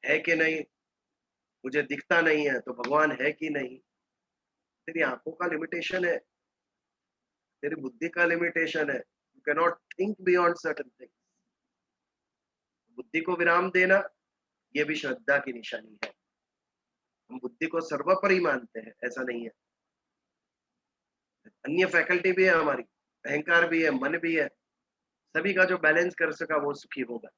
है कि नहीं, मुझे दिखता नहीं है तो भगवान है कि नहीं। तेरी आंखों का लिमिटेशन है, तेरी बुद्धि का लिमिटेशन है। You can not think beyond certain things. बुद्धि को विराम देना, ये भी श्रद्धा की निशानी है। हम बुद्धि को सर्वोपरि मानते हैं, ऐसा नहीं है। अन्य फैकल्टी भी है हमारी, अहंकार भी है, मन भी है। सभी का जो बैलेंस कर सका वो सुखी होगा।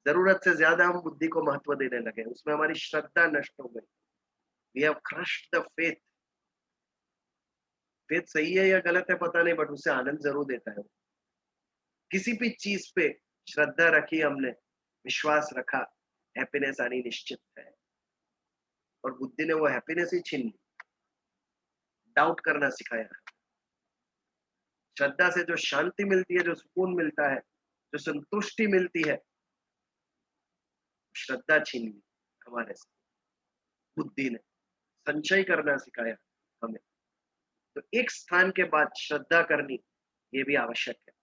जरूरत से ज्यादा हम बुद्धि को महत्व देने लगे, उसमें हमारी श्रद्धा नष्ट हो गई। We have crushed the faith. Faith सही है या गलत है पता नहीं, बट उससे आनंद जरूर देता है। किसी भी चीज पे श्रद्धा रखी हमने, विश्वास रखा, हैप्पीनेस आनी निश्चित है। और बुद्धि ने वो हैप्पीनेस ही छीन ली, डाउट करना सिखाया। श्रद्धा से जो शांति मिलती है, जो सुकून मिलता है, जो संतुष्टि मिलती है, श्रद्धा छीन ली हमारे से। बुद्धि ने संचय करना सिखाया हमें। तो एक स्थान के बाद श्रद्धा करनी, ये भी आवश्यक है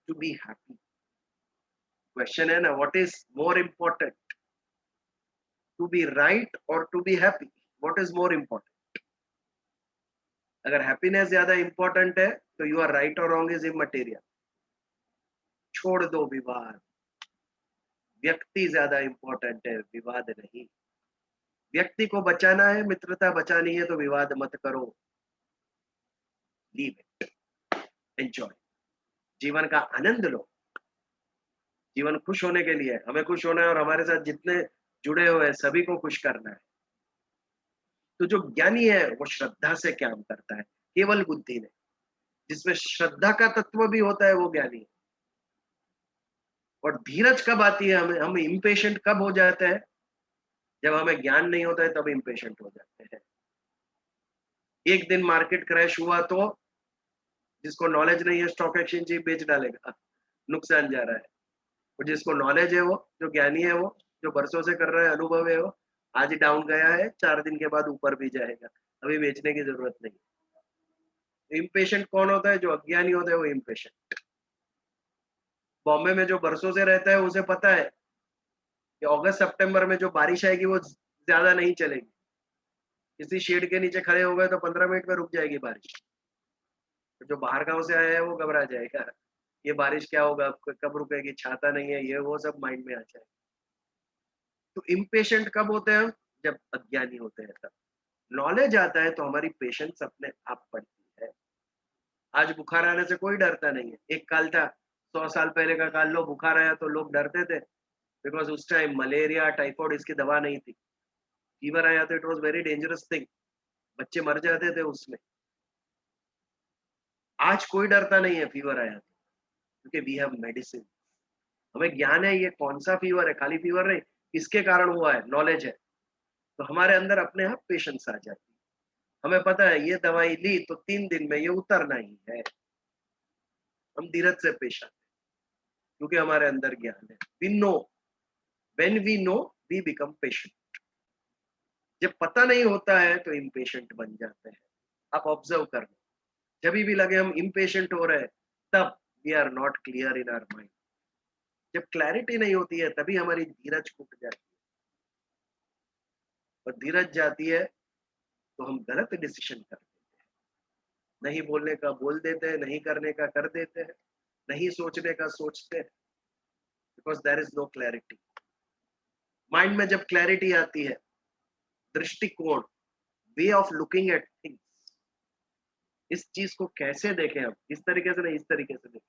टू बी हैप्पी। क्वेश्चन है ना, what is more important, to be right और to be happy? What is more important? अगर हैप्पीनेस ज्यादा इंपॉर्टेंट है तो यू आर राइट और रॉन्ग इज इमटेरियल। छोड़ दो विवाद। व्यक्ति ज्यादा इंपॉर्टेंट है, विवाद नहीं। व्यक्ति को बचाना है, मित्रता बचानी है, तो विवाद मत करो। लीव इट, एंजॉय, जीवन का आनंद लो। जीवन खुश होने के लिए हमें खुश होना है, और हमारे साथ जितने जुड़े हुए हैं सभी को खुश करना है। तो जो ज्ञानी है वो श्रद्धा से काम करता है, केवल बुद्धि ने। जिसमें श्रद्धा का तत्व भी होता है वो ज्ञानी है। और धीरज कब आती है हमें, हम इम्पेशेंट कब हो जाते हैं? जब हमें ज्ञान नहीं होता है तब इम्पेशेंट हो जाते हैं। एक दिन मार्केट क्रैश हुआ तो जिसको नॉलेज नहीं है स्टॉक एक्सचेंज ही बेच डालेगा, नुकसान जा रहा है। और जिसको नॉलेज है, वो जो ज्ञानी है, वो जो बरसों से कर रहा है, अनुभव है, वो आज डाउन गया है, 4 दिन के बाद ऊपर भी जाएगा, अभी बेचने की जरूरत नहीं। इम्पेशेंट कौन होता है? जो अज्ञानी होता है वो इम्पेशेंट। बॉम्बे में जो बरसों से रहता है उसे पता है कि अगस्त सितंबर में जो बारिश आएगी वो ज्यादा नहीं चलेगी। किसी शेड के नीचे खड़े हो गए तो 15 मिनट में रुक जाएगी बारिश। तो जो बाहर गांव से आया है वो घबरा जाएगा, ये बारिश क्या होगा, कब रुकेगी, छाता नहीं है, ये वो सब माइंड में आ जाए। तो इम्पेशेंट कब होते हैं हम? जब अज्ञानी होते हैं तब। नॉलेज आता है तो हमारी पेशेंस अपने आप बढ़ती है। आज बुखार आने से कोई डरता नहीं है। एक काल था, 100 साल पहले का काल लो, बुखार आया तो लोग डरते थे, बिकॉज उस टाइम मलेरिया टाइफाइड इसकी दवा नहीं थी। फीवर आया तो it was very dangerous thing, बच्चे मर जाते थे उसमें। आज कोई डरता नहीं है फीवर आया तो, क्योंकि वी हैव मेडिसिन। हमें ज्ञान है ये कौन सा फीवर है, खाली फीवर नहीं, किसके कारण हुआ है, नॉलेज है। तो हमारे अंदर अपने आप पेशेंस आ जाती है। हमें पता है ये दवाई ली तो 3 दिन में ये उतरना ही है। हम धीरज से पेश आते हैं, क्योंकि हमारे अंदर ज्ञान है। We know, when we know we become patient. जब पता नहीं होता है तो इम्पेशेंट बन जाते हैं। आप ऑब्जर्व करना, जब भी लगे हम इम्पेशेंट हो रहे हैं, तब we are not clear in our mind. जब क्लैरिटी नहीं होती है तभी हमारी धीरज टूट जाती है, और धीरज जाती है तो हम गलत डिसीजन करते हैं। नहीं बोलने का बोल देते हैं, नहीं करने का कर देते हैं, नहीं सोचने का सोचते हैं, because there is no clarity. Mind में जब क्लैरिटी आती है, दृष्टिकोण, way of looking at things, इस चीज को कैसे देखें, हम इस तरीके से नहीं इस तरीके से देखें,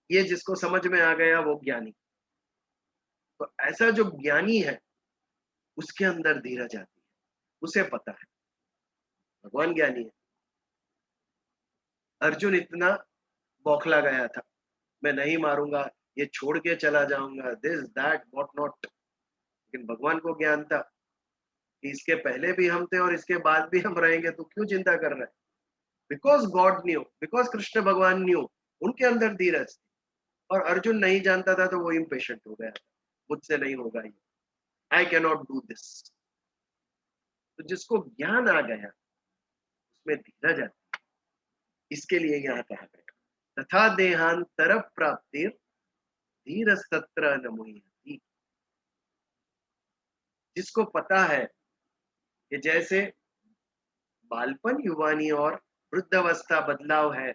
ये जिसको समझ में आ गया वो ज्ञानी। तो ऐसा जो ज्ञानी है उसके अंदर धीरज आती है, उसे पता है भगवान ज्ञानी है। अर्जुन इतना बौखला गया था, मैं नहीं मारूंगा, ये छोड़ के चला जाऊंगा, दिस दैट व्हाट नॉट। लेकिन भगवान को ज्ञान था कि इसके पहले भी हम थे और इसके बाद भी हम रहेंगे, तो क्यों चिंता कर रहा है। Because God new, because Krishna भगवान न्यू, उनके अंदर धीरज थी। और अर्जुन नहीं जानता था तो वो इम्पेशेंट हो गया था, मुझसे नहीं होगा ये, I can not do this. तो जिसको ज्ञान आ गया उसमें धीरज आती, इसके लिए यहाँ कहा गया तथा देहांतर प्राप्तिर धीर सत्र नमुयति। जिसको पता है कि जैसे बालपन, युवानी और वृद्धावस्था बदलाव है,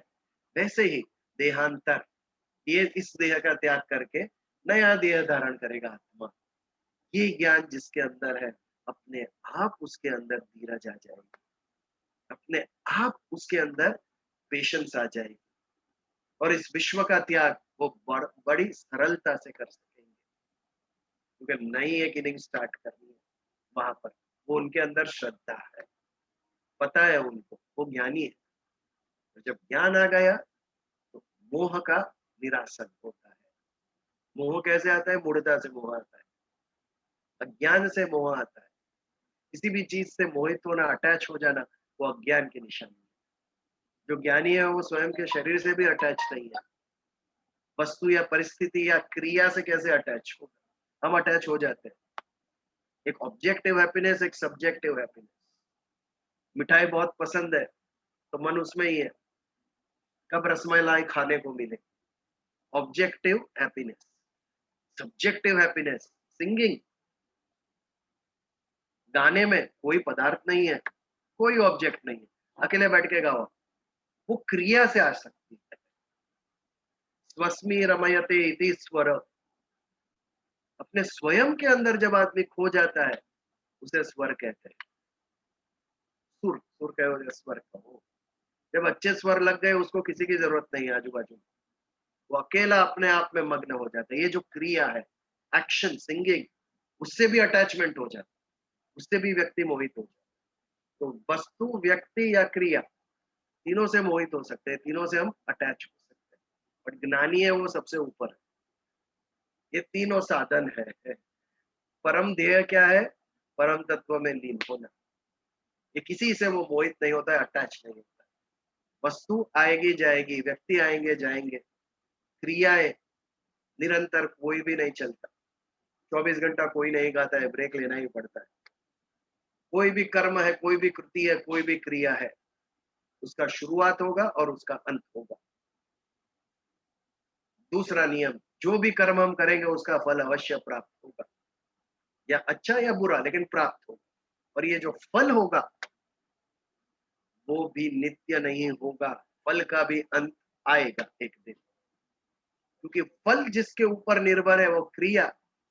वैसे ही देहांतर, ये इस देह का त्याग करके नया देह धारण करेगा आत्मा। ये ज्ञान जिसके अंदर है, अपने आप उसके अंदर धीरज आ जाएगी, अपने आप उसके अंदर पेशेंस आ जाएगी, और इस विश्व का त्याग वो बड़ी सरलता से कर सकेंगे, क्योंकि नई एक इनिंग स्टार्ट करनी है। वहां पर वो उनके अंदर श्रद्धा है, पता है उनको, वो ज्ञानी है। तो जब ज्ञान आ गया तो मोह का निरासन होता है। मोह कैसे आता है, मूढ़ता से मोह आता है, अज्ञान से मोह आता है। किसी भी चीज से मोहित होना, अटैच हो जाना, वो अज्ञान की निशानी है। जो ज्ञानी है वो स्वयं के शरीर से भी अटैच नहीं है। वस्तु या परिस्थिति या क्रिया से कैसे अटैच होगा, हम अटैच हो जाते हैं। एक ऑब्जेक्टिव हैप्पीनेस, एक सब्जेक्टिव हैप्पीनेस। मिठाई बहुत पसंद है तो मन उसमें ही है, कब रसमलाई खाने को मिले, objective happiness. Subjective happiness, singing, गाने में कोई पदार्थ नहीं है, कोई ऑब्जेक्ट नहीं है, अकेले बैठ के गाओ, वो क्रिया से आ सकती है। स्वस्मी रमयते इति स्वर, अपने स्वयं के अंदर जब आदमी खो जाता है उसे स्वर कहते हैं। सुर, सुर कहो या स्वर कहो। जब अच्छे स्वर लग गए उसको किसी की जरूरत नहीं है आजू बाजू, वो अकेला अपने आप में मग्न हो जाता है। ये जो क्रिया है, एक्शन, सिंगिंग, उससे भी अटैचमेंट हो जाता है, उससे भी व्यक्ति मोहित हो जाता है। तो वस्तु, व्यक्ति या क्रिया, तीनों से मोहित हो सकते हैं, तीनों से हम अटैच हो सकते हैं। और ज्ञानी है वो सबसे ऊपर है। ये तीनों साधन है। परम ध्येय क्या है, परम तत्व में लीन होना। ये किसी से वो मोहित नहीं होता है, अटैच नहीं होता है। वस्तु आएगी जाएगी, व्यक्ति आएंगे जाएंगे, क्रियाएं निरंतर, कोई भी नहीं चलता। 24 घंटा कोई नहीं गाता है, ब्रेक लेना ही पड़ता है। कोई भी कर्म है, कोई भी कृति है, कोई भी क्रिया है, उसका शुरुआत होगा और उसका अंत होगा। दूसरा नियम, जो भी कर्म हम करेंगे उसका फल अवश्य प्राप्त होगा, या अच्छा या बुरा, लेकिन प्राप्त होगा। और ये जो फल होगा वो भी नित्य नहीं होगा, फल का भी अंत आएगा एक दिन, क्योंकि फल जिसके ऊपर निर्भर है वो क्रिया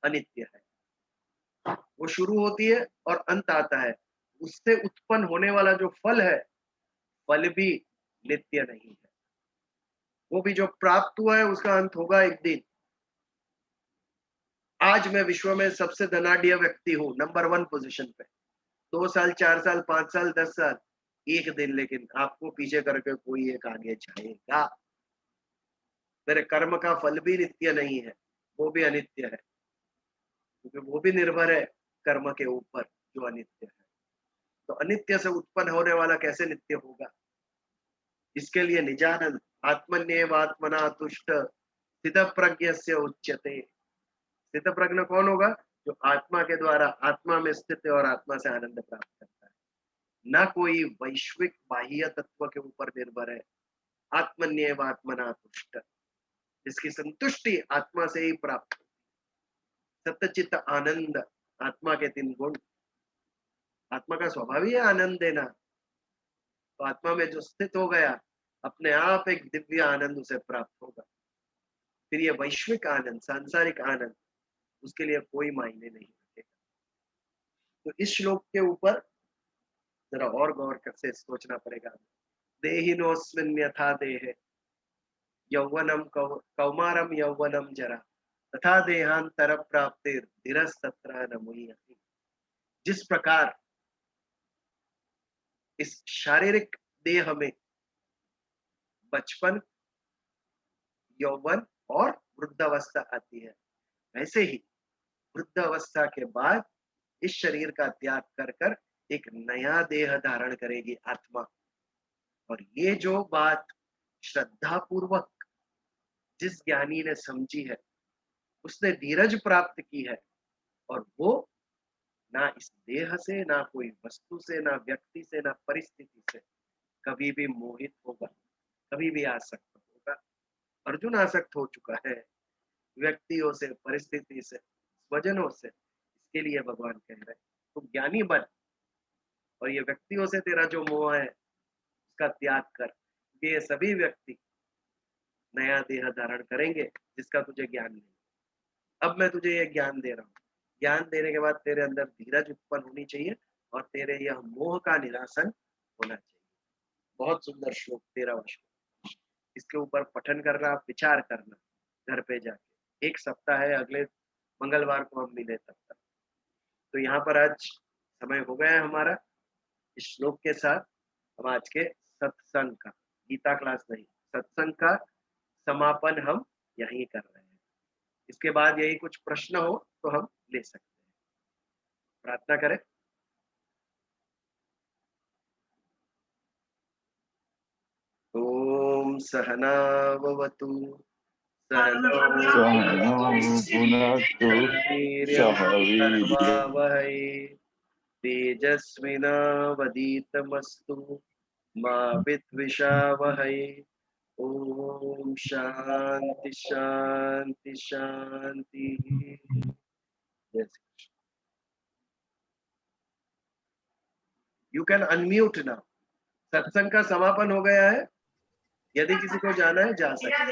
अनित्य है। वो शुरू होती है और अंत आता है, उससे उत्पन्न होने वाला जो फल है फल भी नित्य नहीं है। वो भी जो प्राप्त हुआ है उसका अंत होगा एक दिन। आज मैं विश्व में सबसे धनाढ्य व्यक्ति हूँ, नंबर 1 पोजीशन पे। 2 साल, 4 साल, 5 साल, 10 साल, एक दिन लेकिन आपको पीछे करके कोई एक आगे जाएगा। मेरे कर्म का फल भी नित्य नहीं है, वो भी अनित्य है, क्योंकि वो भी निर्भर है कर्म के ऊपर जो अनित्य है। तो अनित्य से उत्पन्न होने वाला कैसे नित्य होगा? इसके लिए निजानंद आत्मन्येव आत्मना तुष्ट स्थित प्रज्ञस्य उच्यते। स्थित प्रज्ञ कौन होगा? जो आत्मा के द्वारा आत्मा में स्थित है और आत्मा से आनंद प्राप्त करता है, ना कोई वैश्विक बाह्य तत्व के ऊपर निर्भर है। आत्मन्येव आत्मना तुष्ट, जिसकी संतुष्टि आत्मा से ही प्राप्त होती। सत्यचित आनंद, आत्मा के 3 गुण। आत्मा का स्वभाव ही है आनंद देना, तो आत्मा में जो स्थित हो गया अपने आप एक दिव्य आनंद उसे प्राप्त होगा। फिर ये वैश्विक आनंद, सांसारिक आनंद, उसके लिए कोई मायने नहीं रखेगा। तो इस श्लोक के ऊपर जरा और गौर करके सोचना पड़ेगा। देहिनोऽस्मिन् यथा देहे यौवनम कौमारम यौवनम जरा तथा देहांतर प्राप्तिर धीरस्तत्र न मुह्यति। जिस प्रकार इस शारीरिक देह में बचपन, यौवन और वृद्धावस्था आती है, वैसे ही वृद्धावस्था के बाद इस शरीर का त्याग कर कर एक नया देह धारण करेगी आत्मा। और ये जो बात श्रद्धा पूर्वक जिस ज्ञानी ने समझी है, उसने धीरज प्राप्त की है, और वो ना इस देह से, ना कोई वस्तु से, ना व्यक्ति से, ना परिस्थिति से कभी भी मोहित होगा, कभी भी आसक्त होगा। अर्जुन आसक्त हो चुका है व्यक्तियों से, परिस्थिति से, स्वजनों से। इसके लिए भगवान कह रहे हैं तुम ज्ञानी बन, और ये व्यक्तियों से तेरा जो मोह है उसका त्याग कर। ये सभी व्यक्ति नया देह धारण करेंगे जिसका तुझे ज्ञान नहीं। अब मैं तुझे ये ज्ञान दे रहा हूँ, ज्ञान देने के बाद तेरे अंदर धीरज उत्पन्न होनी चाहिए और तेरे यह मोह का निरासन होना चाहिए। बहुत सुंदर श्लोक, 13वां श्लोक। इसके ऊपर पठन करना, विचार करना घर पे जाके। एक सप्ताह है, अगले मंगलवार को हम मिले तब तक। तो यहाँ पर आज समय हो गया है हमारा। इस श्लोक के साथ हम आज के सत्संग का, गीता क्लास नहीं, सत्संग का समापन हम यहीं कर रहे हैं। इसके बाद यही कुछ प्रश्न हो तो हम ले सकते हैं। प्रार्थना करें। ओम सहना भवतु सहनौ भुनक्तु वीर्यं सह वीर्यं करवावहै तेजस्विनावधीतमस्तु मा विद्विषावहै। ओम शांति शांति शांति। You can unmute now. सत्संग का समापन हो गया है। यदि किसी को जाना है जा सकते हैं।